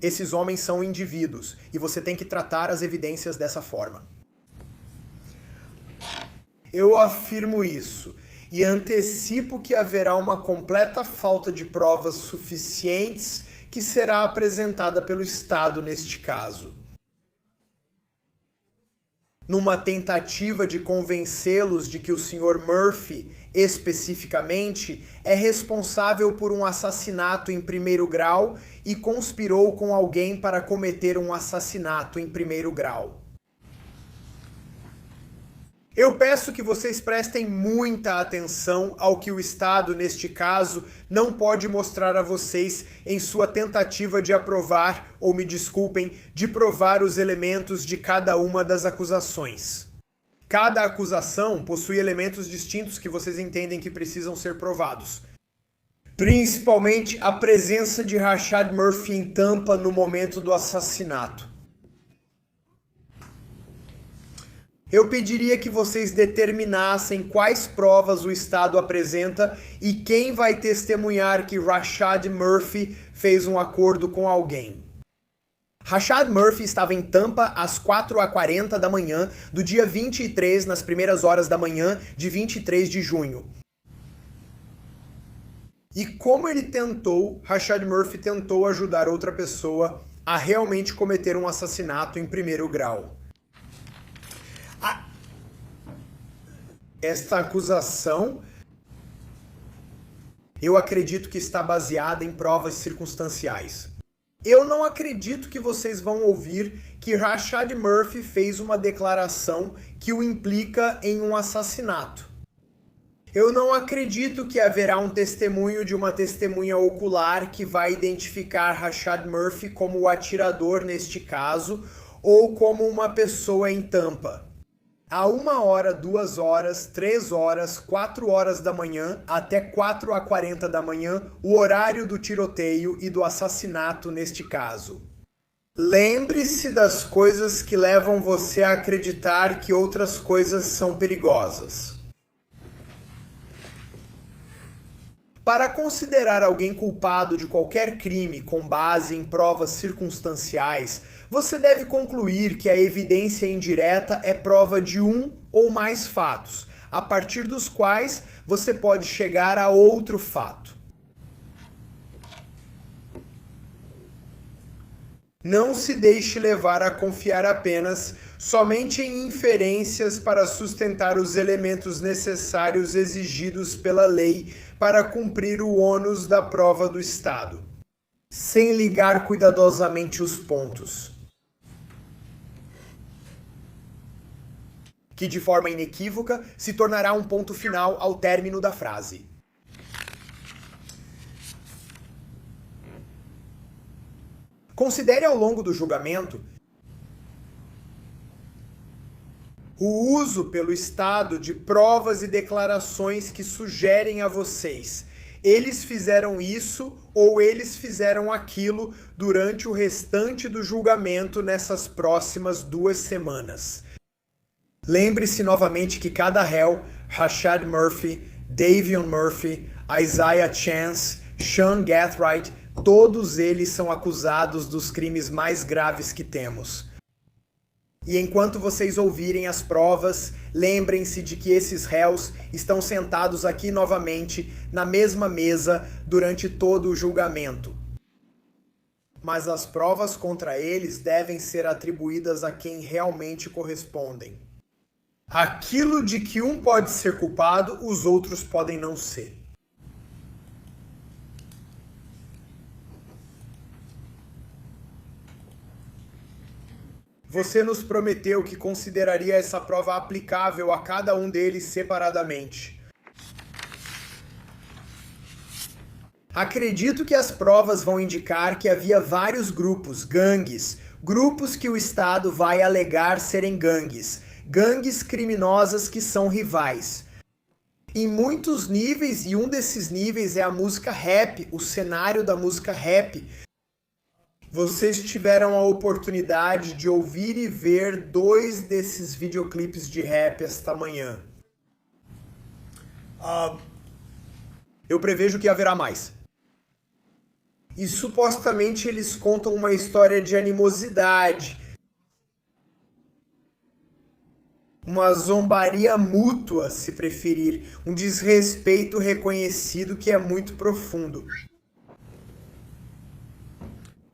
esses homens são indivíduos, e você tem que tratar as evidências dessa forma. Eu afirmo isso, e antecipo que haverá uma completa falta de provas suficientes que será apresentada pelo Estado neste caso. numa tentativa de convencê-los de que o Sr. Murphy, especificamente, é responsável por um assassinato em primeiro grau e conspirou com alguém para cometer um assassinato em primeiro grau. Eu peço que vocês prestem muita atenção ao que o Estado, neste caso, não pode mostrar a vocês em sua tentativa de aprovar, ou me desculpem, de provar os elementos de cada uma das acusações. Cada acusação possui elementos distintos que vocês entendem que precisam ser provados. Principalmente a presença de Rashad Murphy em Tampa no momento do assassinato. Eu pediria que vocês determinassem quais provas o Estado apresenta e quem vai testemunhar que Rashad Murphy fez um acordo com alguém. Rashad Murphy estava em Tampa às 4h40 da manhã do dia 23, nas primeiras horas da manhã de 23 de junho. E como ele tentou, Rashad Murphy tentou ajudar outra pessoa a realmente cometer um assassinato em primeiro grau. Esta acusação, eu acredito que está baseada em provas circunstanciais. Eu não acredito que vocês vão ouvir que Rashad Murphy fez uma declaração que o implica em um assassinato. Eu não acredito que haverá um testemunho de uma testemunha ocular que vai identificar Rashad Murphy como o atirador neste caso, ou como uma pessoa em Tampa. A 1 hora, 2 horas, 3 horas, 4 horas da manhã até 4h40 da manhã, o horário do tiroteio e do assassinato neste caso. Lembre-se das coisas que levam você a acreditar que outras coisas são perigosas. Para considerar alguém culpado de qualquer crime com base em provas circunstanciais, você deve concluir que a evidência indireta é prova de um ou mais fatos, a partir dos quais você pode chegar a outro fato. Não se deixe levar a confiar apenas somente em inferências para sustentar os elementos necessários exigidos pela lei para cumprir o ônus da prova do Estado, sem ligar cuidadosamente os pontos, que de forma inequívoca se tornará um ponto final ao término da frase. Considere ao longo do julgamento o uso pelo Estado de provas e declarações que sugerem a vocês: eles fizeram isso ou eles fizeram aquilo durante o restante do julgamento nessas próximas 2 semanas. Lembre-se novamente que cada réu, Rashad Murphy, Davion Murphy, Isaiah Chance, Sean Gathright, todos eles são acusados dos crimes mais graves que temos. E enquanto vocês ouvirem as provas, lembrem-se de que esses réus estão sentados aqui novamente, na mesma mesa, durante todo o julgamento. Mas as provas contra eles devem ser atribuídas a quem realmente correspondem. Aquilo de que um pode ser culpado, os outros podem não ser. Você nos prometeu que consideraria essa prova aplicável a cada um deles separadamente. Acredito que as provas vão indicar que havia vários grupos, gangues, grupos que o Estado vai alegar serem gangues criminosas que são rivais. Em muitos níveis, e um desses níveis é a música rap, o cenário da música rap. Vocês tiveram a oportunidade de ouvir e ver 2 desses videoclipes de rap esta manhã. Eu prevejo que haverá mais. E supostamente eles contam uma história de animosidade, uma zombaria mútua, se preferir, um desrespeito reconhecido que é muito profundo.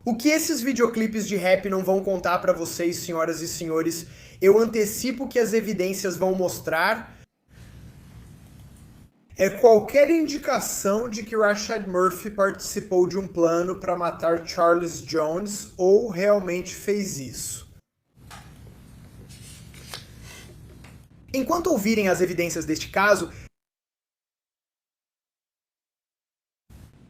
O que esses videoclipes de rap não vão contar pra vocês, senhoras e senhores, eu antecipo que as evidências vão mostrar, é qualquer indicação de que Rashad Murphy participou de um plano para matar Charles Jones ou realmente fez isso. Enquanto ouvirem as evidências deste caso,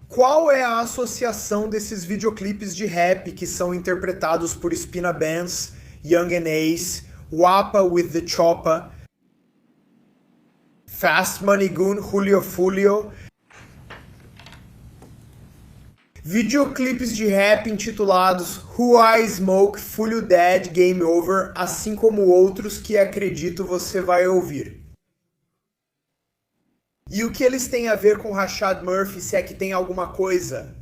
qual é a associação desses videoclipes de rap que são interpretados por Spina Benz, Young and Ace, Wapa with the Choppa, Fast Money Goon, Julio Fulio? Videoclipes de rap intitulados Who I Smoke, Fulio Dead, Game Over, assim como outros que acredito você vai ouvir. E o que eles têm a ver com Rashad Murphy, se é que tem alguma coisa?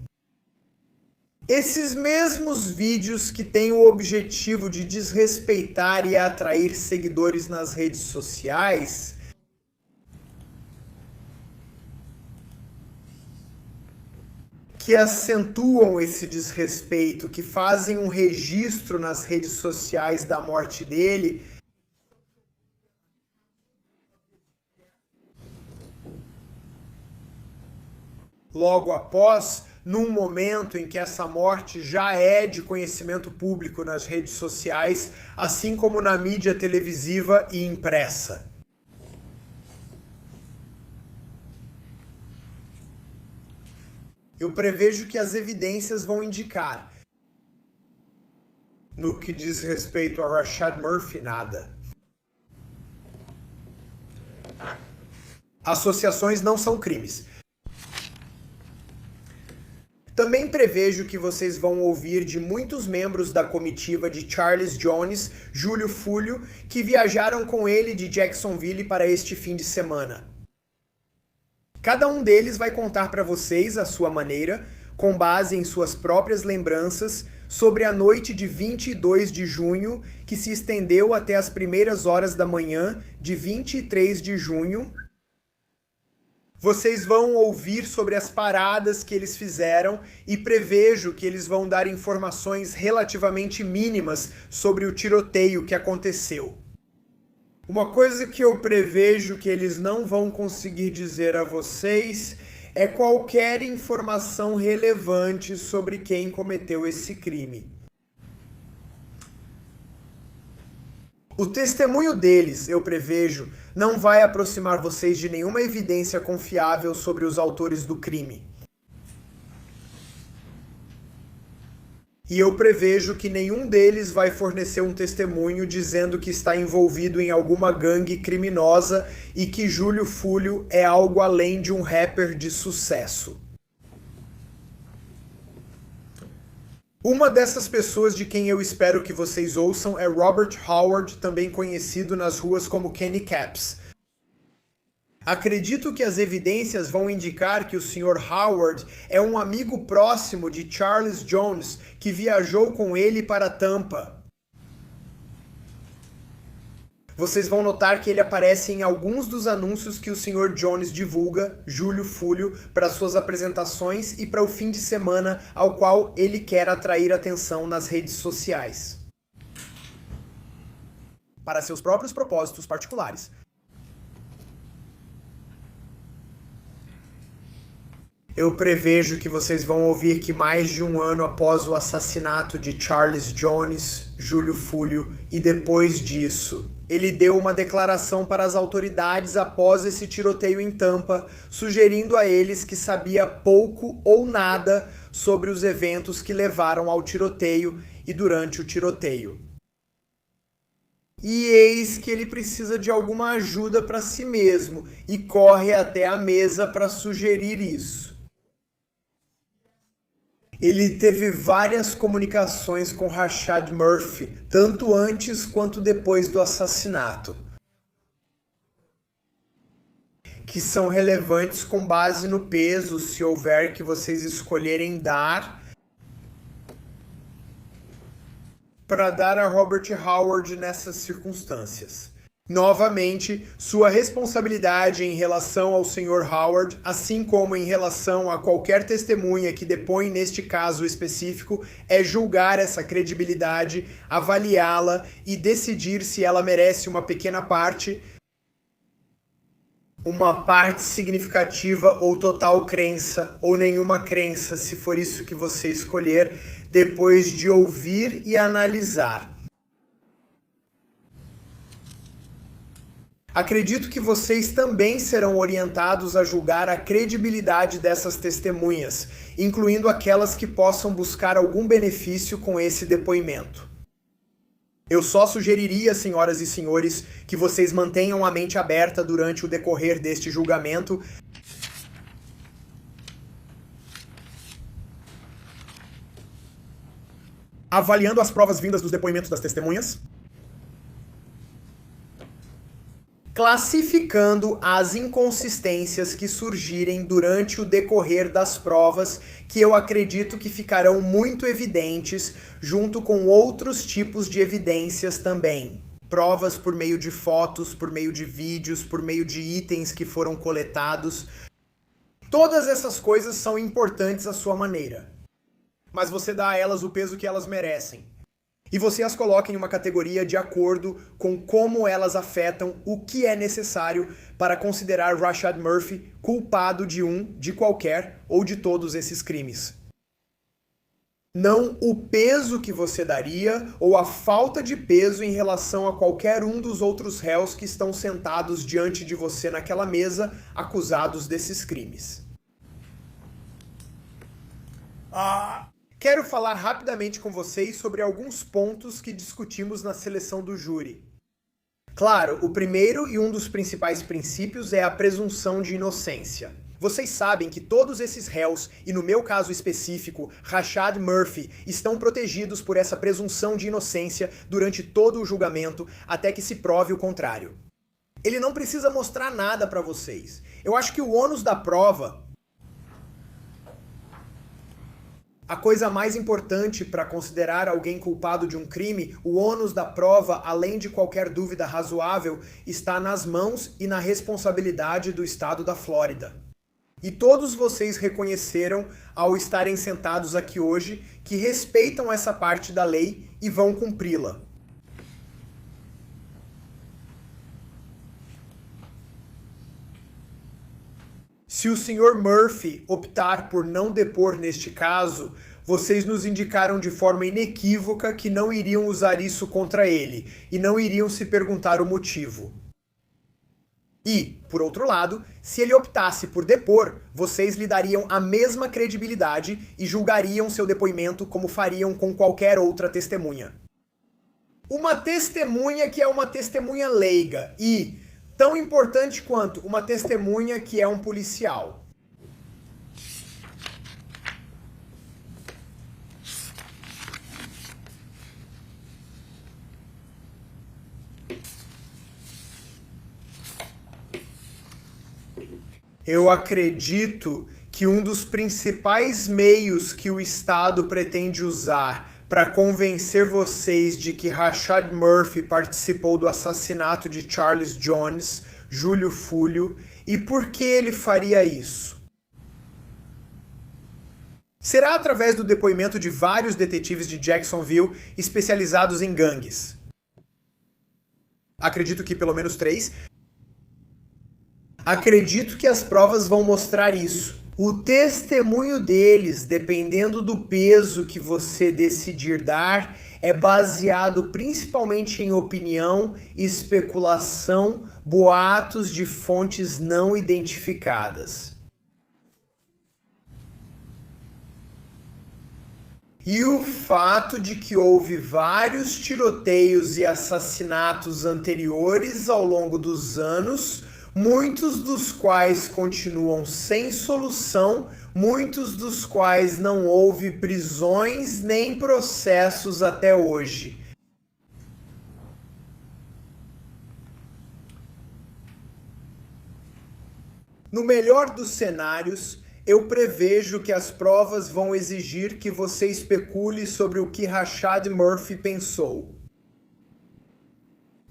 Esses mesmos vídeos que têm o objetivo de desrespeitar e atrair seguidores nas redes sociais, que acentuam esse desrespeito, que fazem um registro nas redes sociais da morte dele, logo após, num momento em que essa morte já é de conhecimento público nas redes sociais, assim como na mídia televisiva e impressa. Eu prevejo que as evidências vão indicar, no que diz respeito a Rashad Murphy, nada. Associações não são crimes. Também prevejo que vocês vão ouvir de muitos membros da comitiva de Charles Jones, Júlio Fulio, que viajaram com ele de Jacksonville para este fim de semana. Cada um deles vai contar para vocês, à sua maneira, com base em suas próprias lembranças, sobre a noite de 22 de junho, que se estendeu até as primeiras horas da manhã de 23 de junho. Vocês vão ouvir sobre as paradas que eles fizeram e prevejo que eles vão dar informações relativamente mínimas sobre o tiroteio que aconteceu. Uma coisa que eu prevejo que eles não vão conseguir dizer a vocês é qualquer informação relevante sobre quem cometeu esse crime. O testemunho deles, eu prevejo, não vai aproximar vocês de nenhuma evidência confiável sobre os autores do crime. E eu prevejo que nenhum deles vai fornecer um testemunho dizendo que está envolvido em alguma gangue criminosa e que Júlio Fulio é algo além de um rapper de sucesso. Uma dessas pessoas de quem eu espero que vocês ouçam é Robert Howard, também conhecido nas ruas como Kenny Caps. Acredito que as evidências vão indicar que o Sr. Howard é um amigo próximo de Charles Jones, que viajou com ele para Tampa. Vocês vão notar que ele aparece em alguns dos anúncios que o Sr. Jones divulga, Júlio Fulio, para suas apresentações e para o fim de semana ao qual ele quer atrair atenção nas redes sociais. Para seus próprios propósitos particulares. Eu prevejo que vocês vão ouvir que mais de um ano após o assassinato de Charles Jones, Júlio Fulio, e depois disso, ele deu uma declaração para as autoridades após esse tiroteio em Tampa, sugerindo a eles que sabia pouco ou nada sobre os eventos que levaram ao tiroteio e durante o tiroteio. E eis que ele precisa de alguma ajuda para si mesmo e corre até a mesa para sugerir isso. Ele teve várias comunicações com Rashad Murphy, tanto antes quanto depois do assassinato, que são relevantes com base no peso, se houver, que vocês escolherem dar, para dar a Robert Howard nessas circunstâncias. Novamente, sua responsabilidade em relação ao Sr. Howard, assim como em relação a qualquer testemunha que depõe neste caso específico, é julgar essa credibilidade, avaliá-la e decidir se ela merece uma pequena parte, uma parte significativa ou total crença, ou nenhuma crença, se for isso que você escolher, depois de ouvir e analisar. Acredito que vocês também serão orientados a julgar a credibilidade dessas testemunhas, incluindo aquelas que possam buscar algum benefício com esse depoimento. Eu só sugeriria, senhoras e senhores, que vocês mantenham a mente aberta durante o decorrer deste julgamento, avaliando as provas vindas dos depoimentos das testemunhas, classificando as inconsistências que surgirem durante o decorrer das provas, que eu acredito que ficarão muito evidentes, junto com outros tipos de evidências também. Provas por meio de fotos, por meio de vídeos, por meio de itens que foram coletados. Todas essas coisas são importantes à sua maneira, mas você dá a elas o peso que elas merecem. E você as coloca em uma categoria de acordo com como elas afetam o que é necessário para considerar Rashad Murphy culpado de qualquer ou de todos esses crimes. Não o peso que você daria ou a falta de peso em relação a qualquer um dos outros réus que estão sentados diante de você naquela mesa acusados desses crimes. Quero falar rapidamente com vocês sobre alguns pontos que discutimos na seleção do júri. Claro, o primeiro e um dos principais princípios é a presunção de inocência. Vocês sabem que todos esses réus, e no meu caso específico, Rashad Murphy, estão protegidos por essa presunção de inocência durante todo o julgamento, até que se prove o contrário. Ele não precisa mostrar nada para vocês. Eu acho que o ônus da prova, a coisa mais importante para considerar alguém culpado de um crime, o ônus da prova, além de qualquer dúvida razoável, está nas mãos e na responsabilidade do estado da Flórida. E todos vocês reconheceram, ao estarem sentados aqui hoje, que respeitam essa parte da lei e vão cumpri-la. Se o Sr. Murphy optar por não depor neste caso, vocês nos indicaram de forma inequívoca que não iriam usar isso contra ele e não iriam se perguntar o motivo. E, por outro lado, se ele optasse por depor, vocês lhe dariam a mesma credibilidade e julgariam seu depoimento como fariam com qualquer outra testemunha. Uma testemunha que é uma testemunha leiga e, tão importante quanto, uma testemunha que é um policial. Eu acredito que um dos principais meios que o Estado pretende usar para convencer vocês de que Rashad Murphy participou do assassinato de Charles Jones, Júlio Fúlio, e por que ele faria isso? Será através do depoimento de vários detetives de Jacksonville especializados em gangues. Acredito que pelo menos 3. Acredito que as provas vão mostrar isso. O testemunho deles, dependendo do peso que você decidir dar, é baseado principalmente em opinião, especulação, boatos de fontes não identificadas. E o fato de que houve vários tiroteios e assassinatos anteriores ao longo dos anos, muitos dos quais continuam sem solução, muitos dos quais não houve prisões nem processos até hoje. No melhor dos cenários, eu prevejo que as provas vão exigir que você especule sobre o que Rashad Murphy pensou.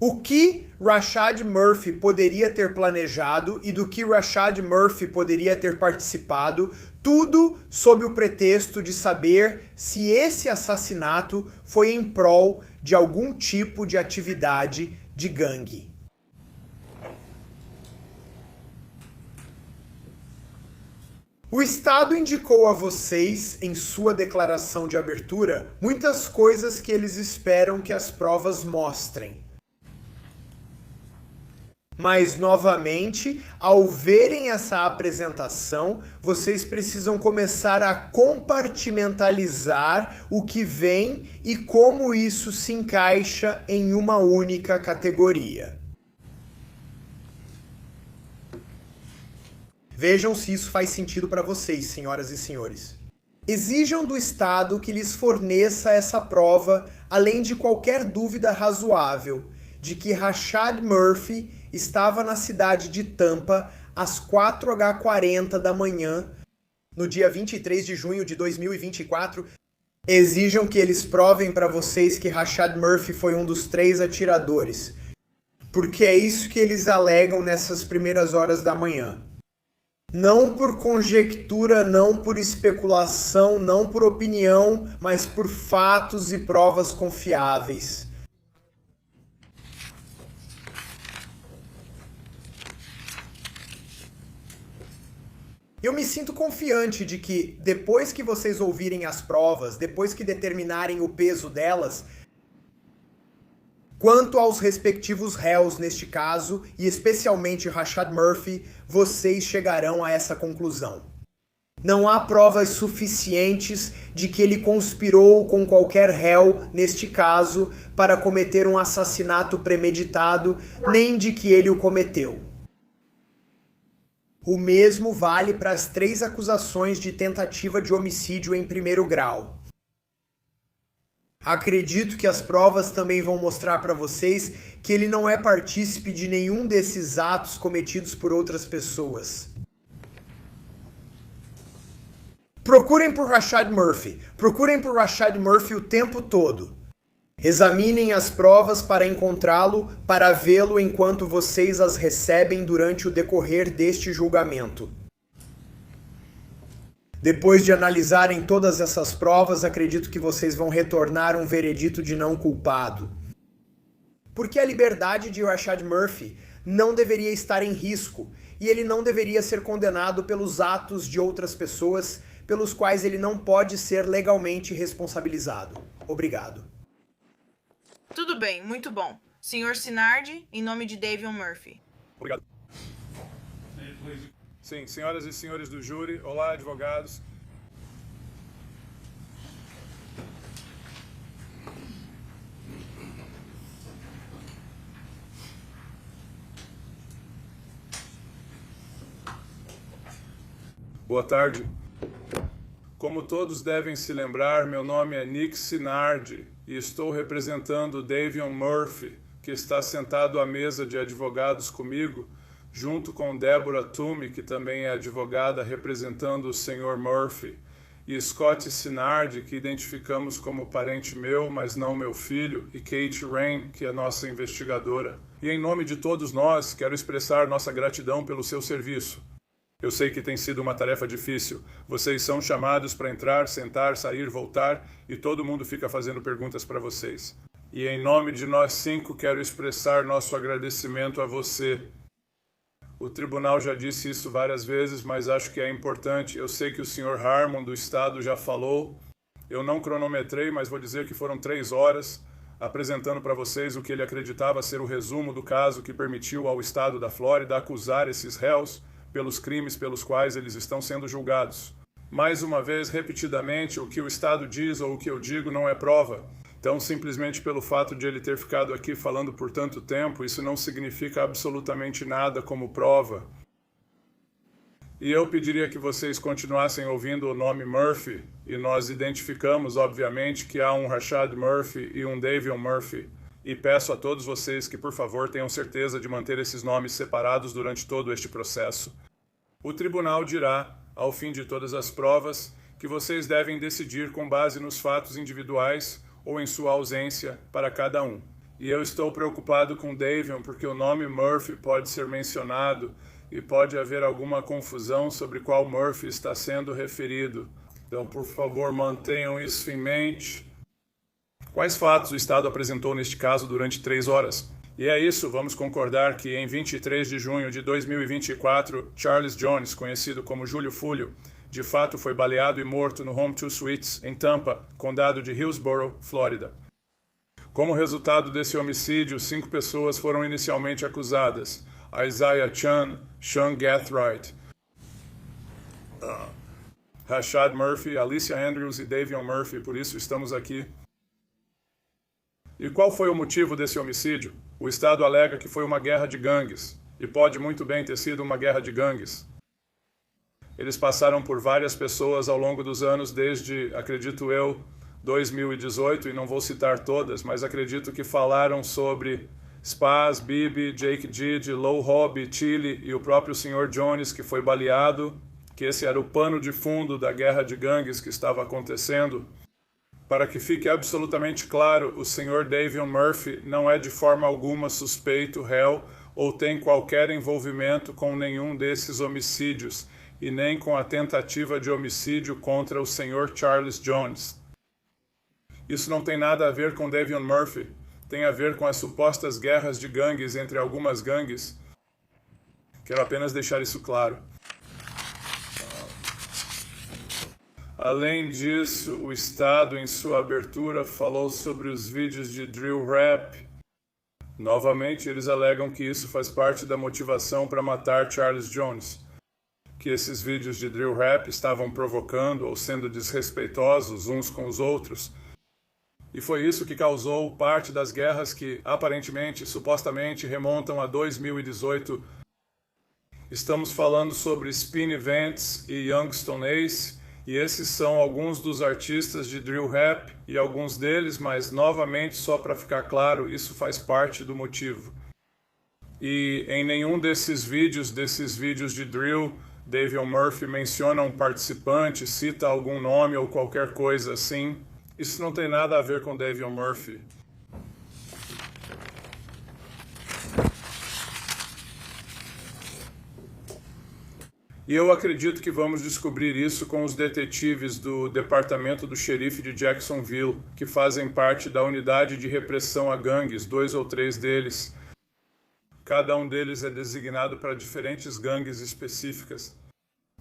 O que Rashad Murphy poderia ter planejado e do que Rashad Murphy poderia ter participado, tudo sob o pretexto de saber se esse assassinato foi em prol de algum tipo de atividade de gangue. O Estado indicou a vocês, em sua declaração de abertura, muitas coisas que eles esperam que as provas mostrem. Mas, novamente, ao verem essa apresentação, vocês precisam começar a compartimentalizar o que vem e como isso se encaixa em uma única categoria. Vejam se isso faz sentido para vocês, senhoras e senhores. Exijam do Estado que lhes forneça essa prova, além de qualquer dúvida razoável, de que Rashad Murphy estava na cidade de Tampa às 4h40 da manhã, no dia 23 de junho de 2024. Exijam que eles provem para vocês que Rashad Murphy foi um dos 3 atiradores, porque é isso que eles alegam nessas primeiras horas da manhã. Não por conjectura, não por especulação, não por opinião, mas por fatos e provas confiáveis. Eu me sinto confiante de que, depois que vocês ouvirem as provas, depois que determinarem o peso delas, quanto aos respectivos réus neste caso, e especialmente Rashad Murphy, vocês chegarão a essa conclusão. Não há provas suficientes de que ele conspirou com qualquer réu, neste caso, para cometer um assassinato premeditado, nem de que ele o cometeu. O mesmo vale para as 3 acusações de tentativa de homicídio em primeiro grau. Acredito que as provas também vão mostrar para vocês que ele não é partícipe de nenhum desses atos cometidos por outras pessoas. Procurem por Rashad Murphy. Procurem por Rashad Murphy o tempo todo. Examinem as provas para encontrá-lo, para vê-lo enquanto vocês as recebem durante o decorrer deste julgamento. Depois de analisarem todas essas provas, acredito que vocês vão retornar um veredito de não culpado. Porque a liberdade de Rashad Murphy não deveria estar em risco, e ele não deveria ser condenado pelos atos de outras pessoas pelos quais ele não pode ser legalmente responsabilizado. Obrigado. Tudo bem, muito bom. Sr. Sinardi, em nome de Davion Murphy. Obrigado. Sim, senhoras e senhores do júri, olá, advogados. Boa tarde. Como todos devem se lembrar, meu nome é Nick Sinardi e estou representando Davion Murphy, que está sentado à mesa de advogados comigo, junto com Deborah Toomey, que também é advogada representando o Sr. Murphy, e Scott Sinardi, que identificamos como parente meu, mas não meu filho, e Kate Rain, que é nossa investigadora. E em nome de todos nós, quero expressar nossa gratidão pelo seu serviço. Eu sei que tem sido uma tarefa difícil. Vocês são chamados para entrar, sentar, sair, voltar, e todo mundo fica fazendo perguntas para vocês. E em nome de nós 5, quero expressar nosso agradecimento a você. O tribunal já disse isso várias vezes, mas acho que é importante. Eu sei que o Sr. Harmon do Estado já falou. Eu não cronometrei, mas vou dizer que foram 3 horas, apresentando para vocês o que ele acreditava ser o resumo do caso que permitiu ao Estado da Flórida acusar esses réus pelos crimes pelos quais eles estão sendo julgados. Mais uma vez, repetidamente, o que o Estado diz ou o que eu digo não é prova. Então, simplesmente pelo fato de ele ter ficado aqui falando por tanto tempo, isso não significa absolutamente nada como prova. E eu pediria que vocês continuassem ouvindo o nome Murphy, e nós identificamos, obviamente, que há um Rashad Murphy e um Davion Murphy. E peço a todos vocês que, por favor, tenham certeza de manter esses nomes separados durante todo este processo. O tribunal dirá, ao fim de todas as provas, que vocês devem decidir com base nos fatos individuais ou em sua ausência para cada um. E eu estou preocupado com Davion porque o nome Murphy pode ser mencionado e pode haver alguma confusão sobre qual Murphy está sendo referido. Então, por favor, mantenham isso em mente. Quais fatos o Estado apresentou neste caso durante 3 horas? E é isso, vamos concordar que em 23 de junho de 2024, Charles Jones, conhecido como Júlio Fulho, de fato foi baleado e morto no Home 2 Suites, em Tampa, condado de Hillsborough, Flórida. Como resultado desse homicídio, 5 pessoas foram inicialmente acusadas: Isaiah Chan, Sean Gathright, Rashad Murphy, Alicia Andrews e Davion Murphy, por isso estamos aqui. E qual foi o motivo desse homicídio? O Estado alega que foi uma guerra de gangues, e pode muito bem ter sido uma guerra de gangues. Eles passaram por várias pessoas ao longo dos anos, desde, acredito eu, 2018, e não vou citar todas, mas acredito que falaram sobre Spaz, Bibi, Jake Didi, Low Hobby, Chile e o próprio Sr. Jones, que foi baleado, que esse era o pano de fundo da guerra de gangues que estava acontecendo. Para que fique absolutamente claro, o Sr. Davion Murphy não é de forma alguma suspeito, réu, ou tem qualquer envolvimento com nenhum desses homicídios, e nem com a tentativa de homicídio contra o Sr. Charles Jones. Isso não tem nada a ver com Davion Murphy. Tem a ver com as supostas guerras de gangues entre algumas gangues. Quero apenas deixar isso claro. Além disso, o Estado, em sua abertura, falou sobre os vídeos de drill rap. Novamente, eles alegam que isso faz parte da motivação para matar Charles Jones. Que esses vídeos de drill rap estavam provocando ou sendo desrespeitosos uns com os outros. E foi isso que causou parte das guerras que, aparentemente, supostamente, remontam a 2018. Estamos falando sobre Spin Events e Youngstown Ace, e esses são alguns dos artistas de drill rap, e alguns deles, mas novamente, só para ficar claro, isso faz parte do motivo. E em nenhum desses vídeos de drill, Davion Murphy menciona um participante, cita algum nome ou qualquer coisa assim. Isso não tem nada a ver com Davion Murphy. E eu acredito que vamos descobrir isso com os detetives do Departamento do Xerife de Jacksonville, que fazem parte da Unidade de Repressão a Gangues, 2 ou 3 deles. Cada um deles é designado para diferentes gangues específicas.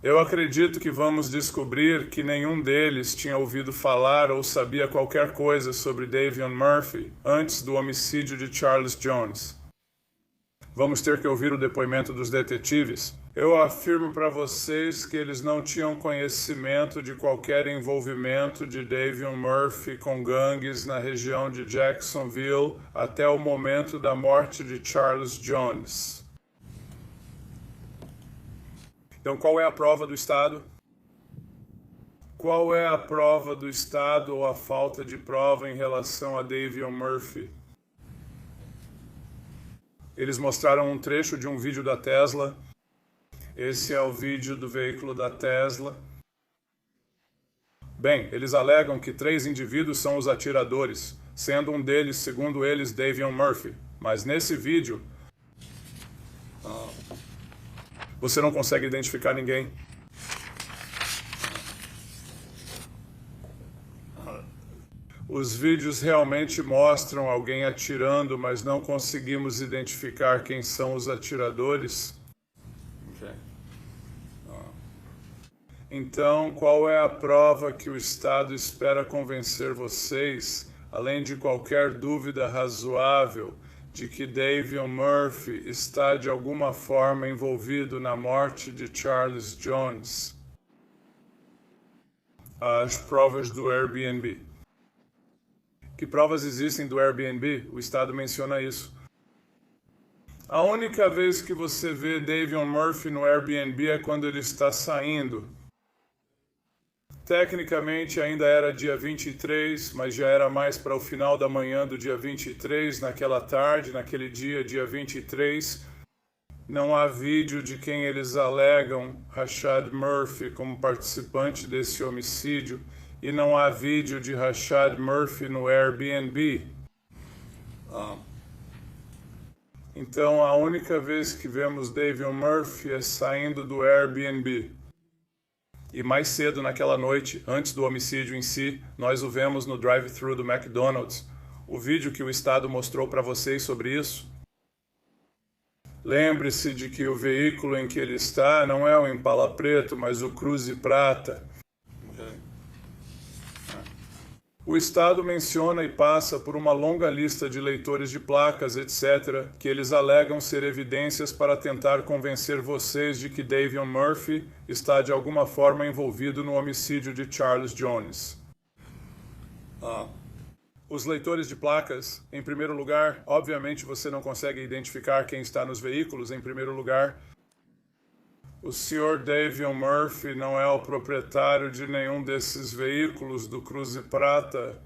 Eu acredito que vamos descobrir que nenhum deles tinha ouvido falar ou sabia qualquer coisa sobre Davion Murphy antes do homicídio de Charles Jones. Vamos ter que ouvir o depoimento dos detetives. Eu afirmo para vocês que eles não tinham conhecimento de qualquer envolvimento de Davion Murphy com gangues na região de Jacksonville até o momento da morte de Charles Jones. Então, qual é a prova do Estado? Qual é a prova do Estado ou a falta de prova em relação a Davion Murphy? Eles mostraram um trecho de um vídeo da Tesla. Esse é o vídeo do veículo da Tesla. Bem, eles alegam que 3 indivíduos são os atiradores, sendo um deles, segundo eles, Davion Murphy. Mas nesse vídeo, você não consegue identificar ninguém. Os vídeos realmente mostram alguém atirando, mas não conseguimos identificar quem são os atiradores. Então, qual é a prova que o Estado espera convencer vocês, além de qualquer dúvida razoável, de que Davion Murphy está de alguma forma envolvido na morte de Charles Jones? As provas do Airbnb. Que provas existem do Airbnb? O Estado menciona isso. A única vez que você vê Davion Murphy no Airbnb é quando ele está saindo. Tecnicamente ainda era dia 23, mas já era mais para o final da manhã do dia 23, naquela tarde, naquele dia 23. Não há vídeo de quem eles alegam Rashad Murphy como participante desse homicídio, e não há vídeo de Rashad Murphy no Airbnb. Então a única vez que vemos Davion Murphy é saindo do Airbnb. E mais cedo naquela noite, antes do homicídio em si, nós o vemos no drive-thru do McDonald's. O vídeo que o Estado mostrou para vocês sobre isso. Lembre-se de que o veículo em que ele está não é o Impala preto, mas o Cruze prata. O Estado menciona e passa por uma longa lista de leitores de placas, etc., que eles alegam ser evidências para tentar convencer vocês de que Davion Murphy está de alguma forma envolvido no homicídio de Charles Jones. Os leitores de placas, em primeiro lugar, obviamente você não consegue identificar quem está nos veículos, em primeiro lugar. O Sr. Davion Murphy não é o proprietário de nenhum desses veículos do Cruze Prata.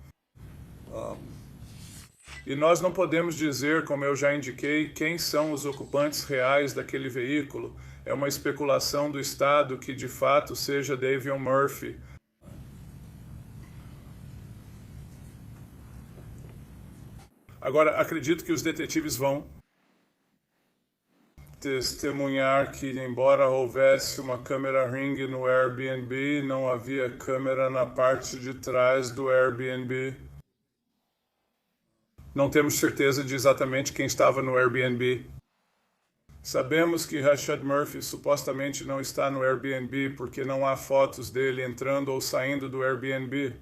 E nós não podemos dizer, como eu já indiquei, quem são os ocupantes reais daquele veículo. É uma especulação do Estado que de fato seja Davion Murphy. Agora, acredito que os detetives vão testemunhar que, embora houvesse uma câmera Ring no Airbnb, não havia câmera na parte de trás do Airbnb. Não temos certeza de exatamente quem estava no Airbnb. Sabemos que Rashad Murphy supostamente não está no Airbnb porque não há fotos dele entrando ou saindo do Airbnb.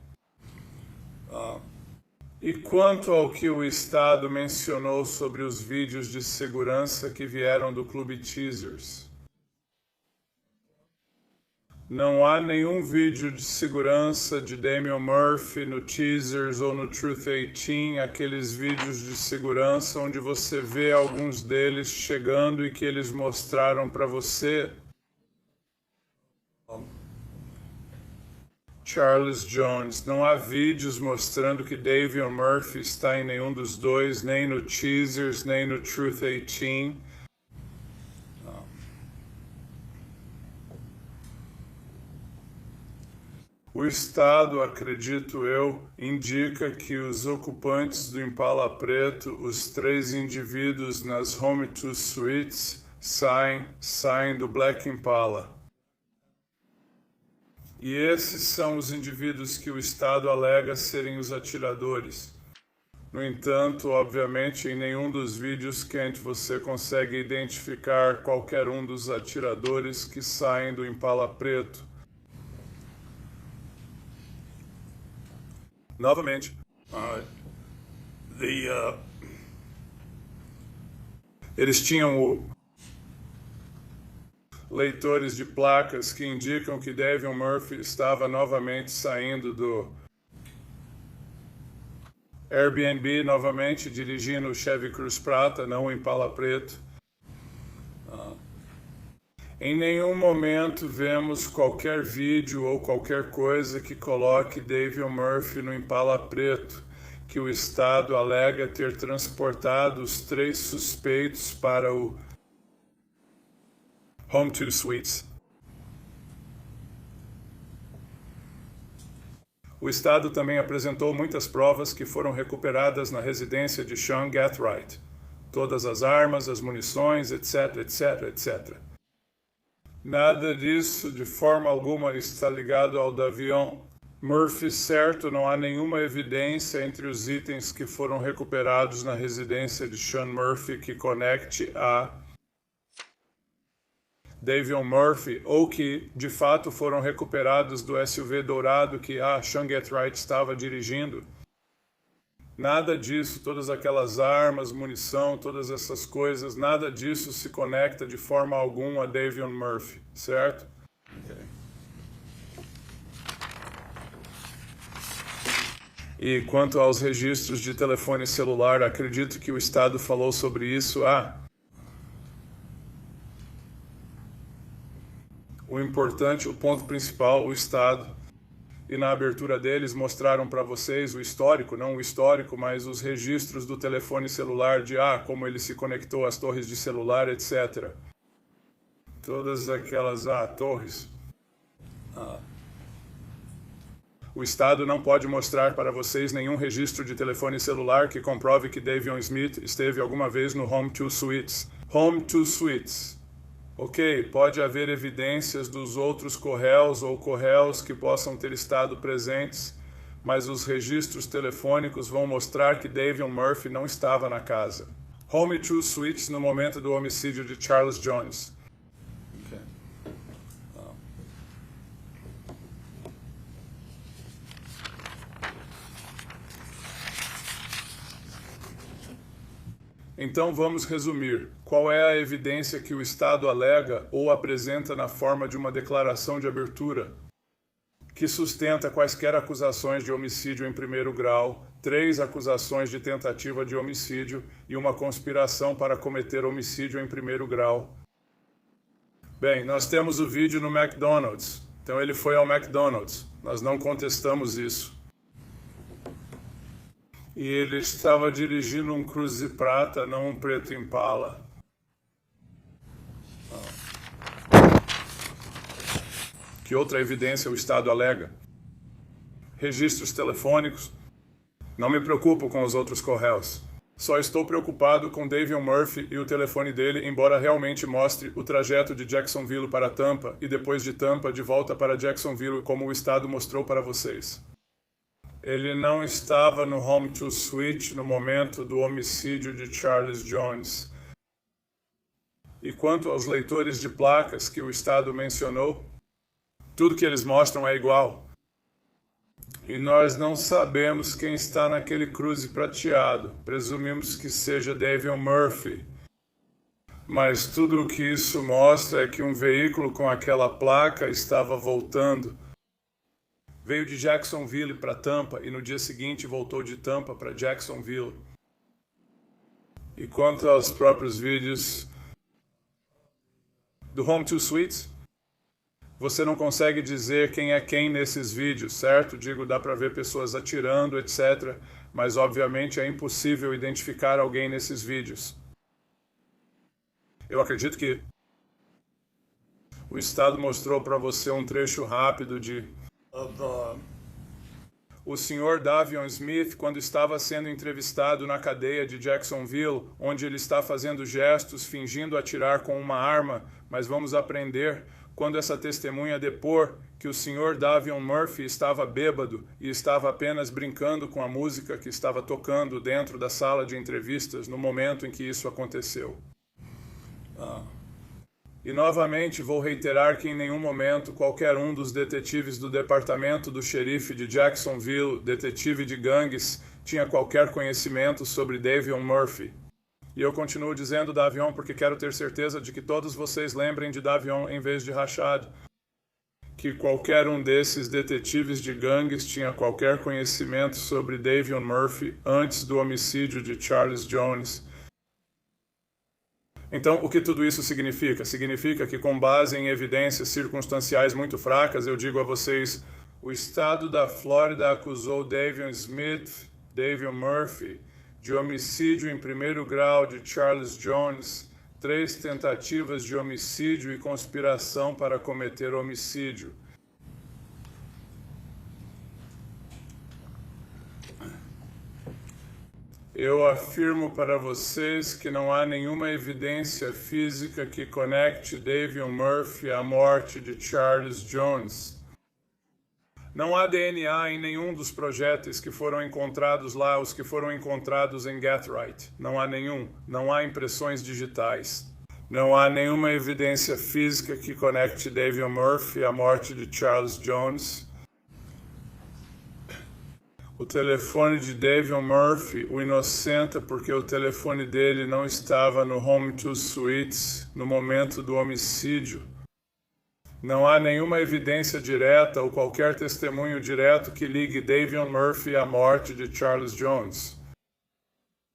E quanto ao que o Estado mencionou sobre os vídeos de segurança que vieram do Clube Teasers? Não há nenhum vídeo de segurança de Davion Murphy no Teasers ou no Truth 18, aqueles vídeos de segurança onde você vê alguns deles chegando e que eles mostraram para você. Charles Jones. Não há vídeos mostrando que Davion Murphy está em nenhum dos dois, nem no Teasers, nem no Truth 18. O Estado, acredito eu, indica que os ocupantes do Impala preto, os 3 indivíduos nas Home 2 Suites, saem do Black Impala. E esses são os indivíduos que o Estado alega serem os atiradores. No entanto, obviamente, em nenhum dos vídeos quente você consegue identificar qualquer um dos atiradores que saem do Impala preto. Novamente, eles tinham leitores de placas que indicam que Davion Murphy estava novamente saindo do Airbnb, novamente dirigindo o Chevy Cruze Prata, não o Impala preto. Em nenhum momento vemos qualquer vídeo ou qualquer coisa que coloque Davion Murphy no Impala preto, que o Estado alega ter transportado os 3 suspeitos para o Home 2 Suites. O Estado também apresentou muitas provas que foram recuperadas na residência de Sean Gathright. Todas as armas, as munições, etc, etc, etc. Nada disso, de forma alguma, está ligado ao Davion Murphy, certo? Não há nenhuma evidência entre os itens que foram recuperados na residência de Sean Murphy que conecte a Davion Murphy, ou que, de fato, foram recuperados do SUV dourado que Sean Gathright estava dirigindo. Nada disso, todas aquelas armas, munição, todas essas coisas, nada disso se conecta de forma alguma a Davion Murphy, certo? Okay. E quanto aos registros de telefone celular, acredito que o Estado falou sobre isso. O importante, o ponto principal, o Estado. E na abertura deles mostraram para vocês o histórico, não o histórico, mas os registros do telefone celular de como ele se conectou às torres de celular, etc. Todas aquelas torres. O Estado não pode mostrar para vocês nenhum registro de telefone celular que comprove que Davion Smith esteve alguma vez no Home 2 Suites. Home 2 Suites. Ok, pode haver evidências dos outros correios ou correios que possam ter estado presentes, mas os registros telefônicos vão mostrar que Davion Murphy não estava na casa. Home 2 Suites no momento do homicídio de Charles Jones. Então vamos resumir. Qual é a evidência que o Estado alega ou apresenta na forma de uma declaração de abertura que sustenta quaisquer acusações de homicídio em primeiro grau, 3 acusações de tentativa de homicídio e uma conspiração para cometer homicídio em primeiro grau? Bem, nós temos o vídeo no McDonald's. Então ele foi ao McDonald's. Nós não contestamos isso. E ele estava dirigindo um Cruze Prata, não um Preto Impala. Que outra evidência o Estado alega? Registros telefônicos. Não me preocupo com os outros correios. Só estou preocupado com Davion Murphy e o telefone dele, embora realmente mostre o trajeto de Jacksonville para Tampa e depois de Tampa de volta para Jacksonville, como o Estado mostrou para vocês. Ele não estava no Home 2 Suite no momento do homicídio de Charles Jones. E quanto aos leitores de placas que o Estado mencionou, tudo que eles mostram é igual. E nós não sabemos quem está naquele Cruze prateado. Presumimos que seja Davion Murphy. Mas tudo o que isso mostra é que um veículo com aquela placa estava voltando. Veio de Jacksonville para Tampa e no dia seguinte voltou de Tampa para Jacksonville. E quanto aos próprios vídeos do Home 2 Suites, você não consegue dizer quem é quem nesses vídeos, certo? Digo, dá para ver pessoas atirando, etc. Mas obviamente é impossível identificar alguém nesses vídeos. Eu acredito que o Estado mostrou para você um trecho rápido de o Sr. Davion Smith, quando estava sendo entrevistado na cadeia de Jacksonville, onde ele está fazendo gestos, fingindo atirar com uma arma, mas vamos aprender quando essa testemunha depor que o Sr. Davion Murphy estava bêbado e estava apenas brincando com a música que estava tocando dentro da sala de entrevistas no momento em que isso aconteceu. E novamente vou reiterar que em nenhum momento qualquer um dos detetives do departamento do xerife de Jacksonville, detetive de gangues, tinha qualquer conhecimento sobre Davion Murphy. E eu continuo dizendo Davion porque quero ter certeza de que todos vocês lembrem de Davion em vez de Rashad. Que qualquer um desses detetives de gangues tinha qualquer conhecimento sobre Davion Murphy antes do homicídio de Charles Jones. Então, o que tudo isso significa? Significa que, com base em evidências circunstanciais muito fracas, eu digo a vocês, o Estado da Flórida acusou Davion Smith, Davion Murphy, de homicídio em primeiro grau de Charles Jones, 3 tentativas de homicídio e conspiração para cometer homicídio. Eu afirmo para vocês que não há nenhuma evidência física que conecte Davion Murphy à morte de Charles Jones. Não há DNA em nenhum dos projéteis que foram encontrados lá, os que foram encontrados em Gathright. Não há nenhum. Não há impressões digitais. Não há nenhuma evidência física que conecte Davion Murphy à morte de Charles Jones. O telefone de Davion Murphy o inocenta porque o telefone dele não estava no Home 2 Suites no momento do homicídio. Não há nenhuma evidência direta ou qualquer testemunho direto que ligue Davion Murphy à morte de Charles Jones.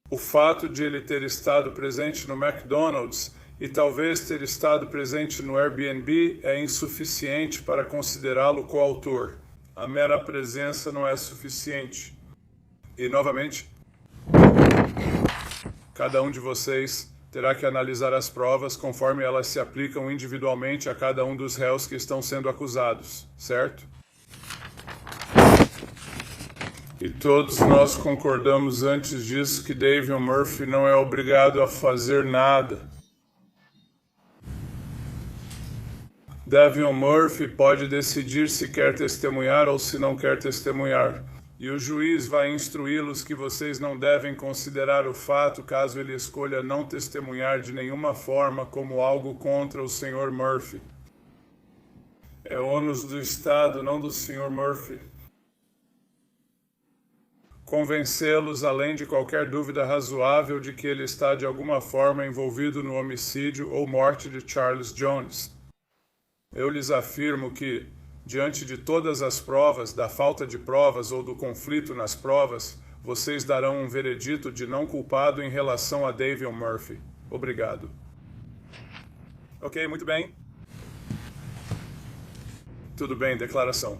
O fato de ele ter estado presente no McDonald's e talvez ter estado presente no Airbnb é insuficiente para considerá-lo coautor. A mera presença não é suficiente. E, novamente, cada um de vocês terá que analisar as provas conforme elas se aplicam individualmente a cada um dos réus que estão sendo acusados, certo? E todos nós concordamos antes disso que Davion Murphy não é obrigado a fazer nada. Davion Murphy pode decidir se quer testemunhar ou se não quer testemunhar. E o juiz vai instruí-los que vocês não devem considerar o fato caso ele escolha não testemunhar de nenhuma forma como algo contra o Sr. Murphy. É ônus do Estado, não do Sr. Murphy. Convencê-los, além de qualquer dúvida razoável, de que ele está de alguma forma envolvido no homicídio ou morte de Charles Jones. Eu lhes afirmo que, diante de todas as provas, da falta de provas ou do conflito nas provas, vocês darão um veredito de não culpado em relação a Davion Murphy. Obrigado. Ok, muito bem. Tudo bem, declaração.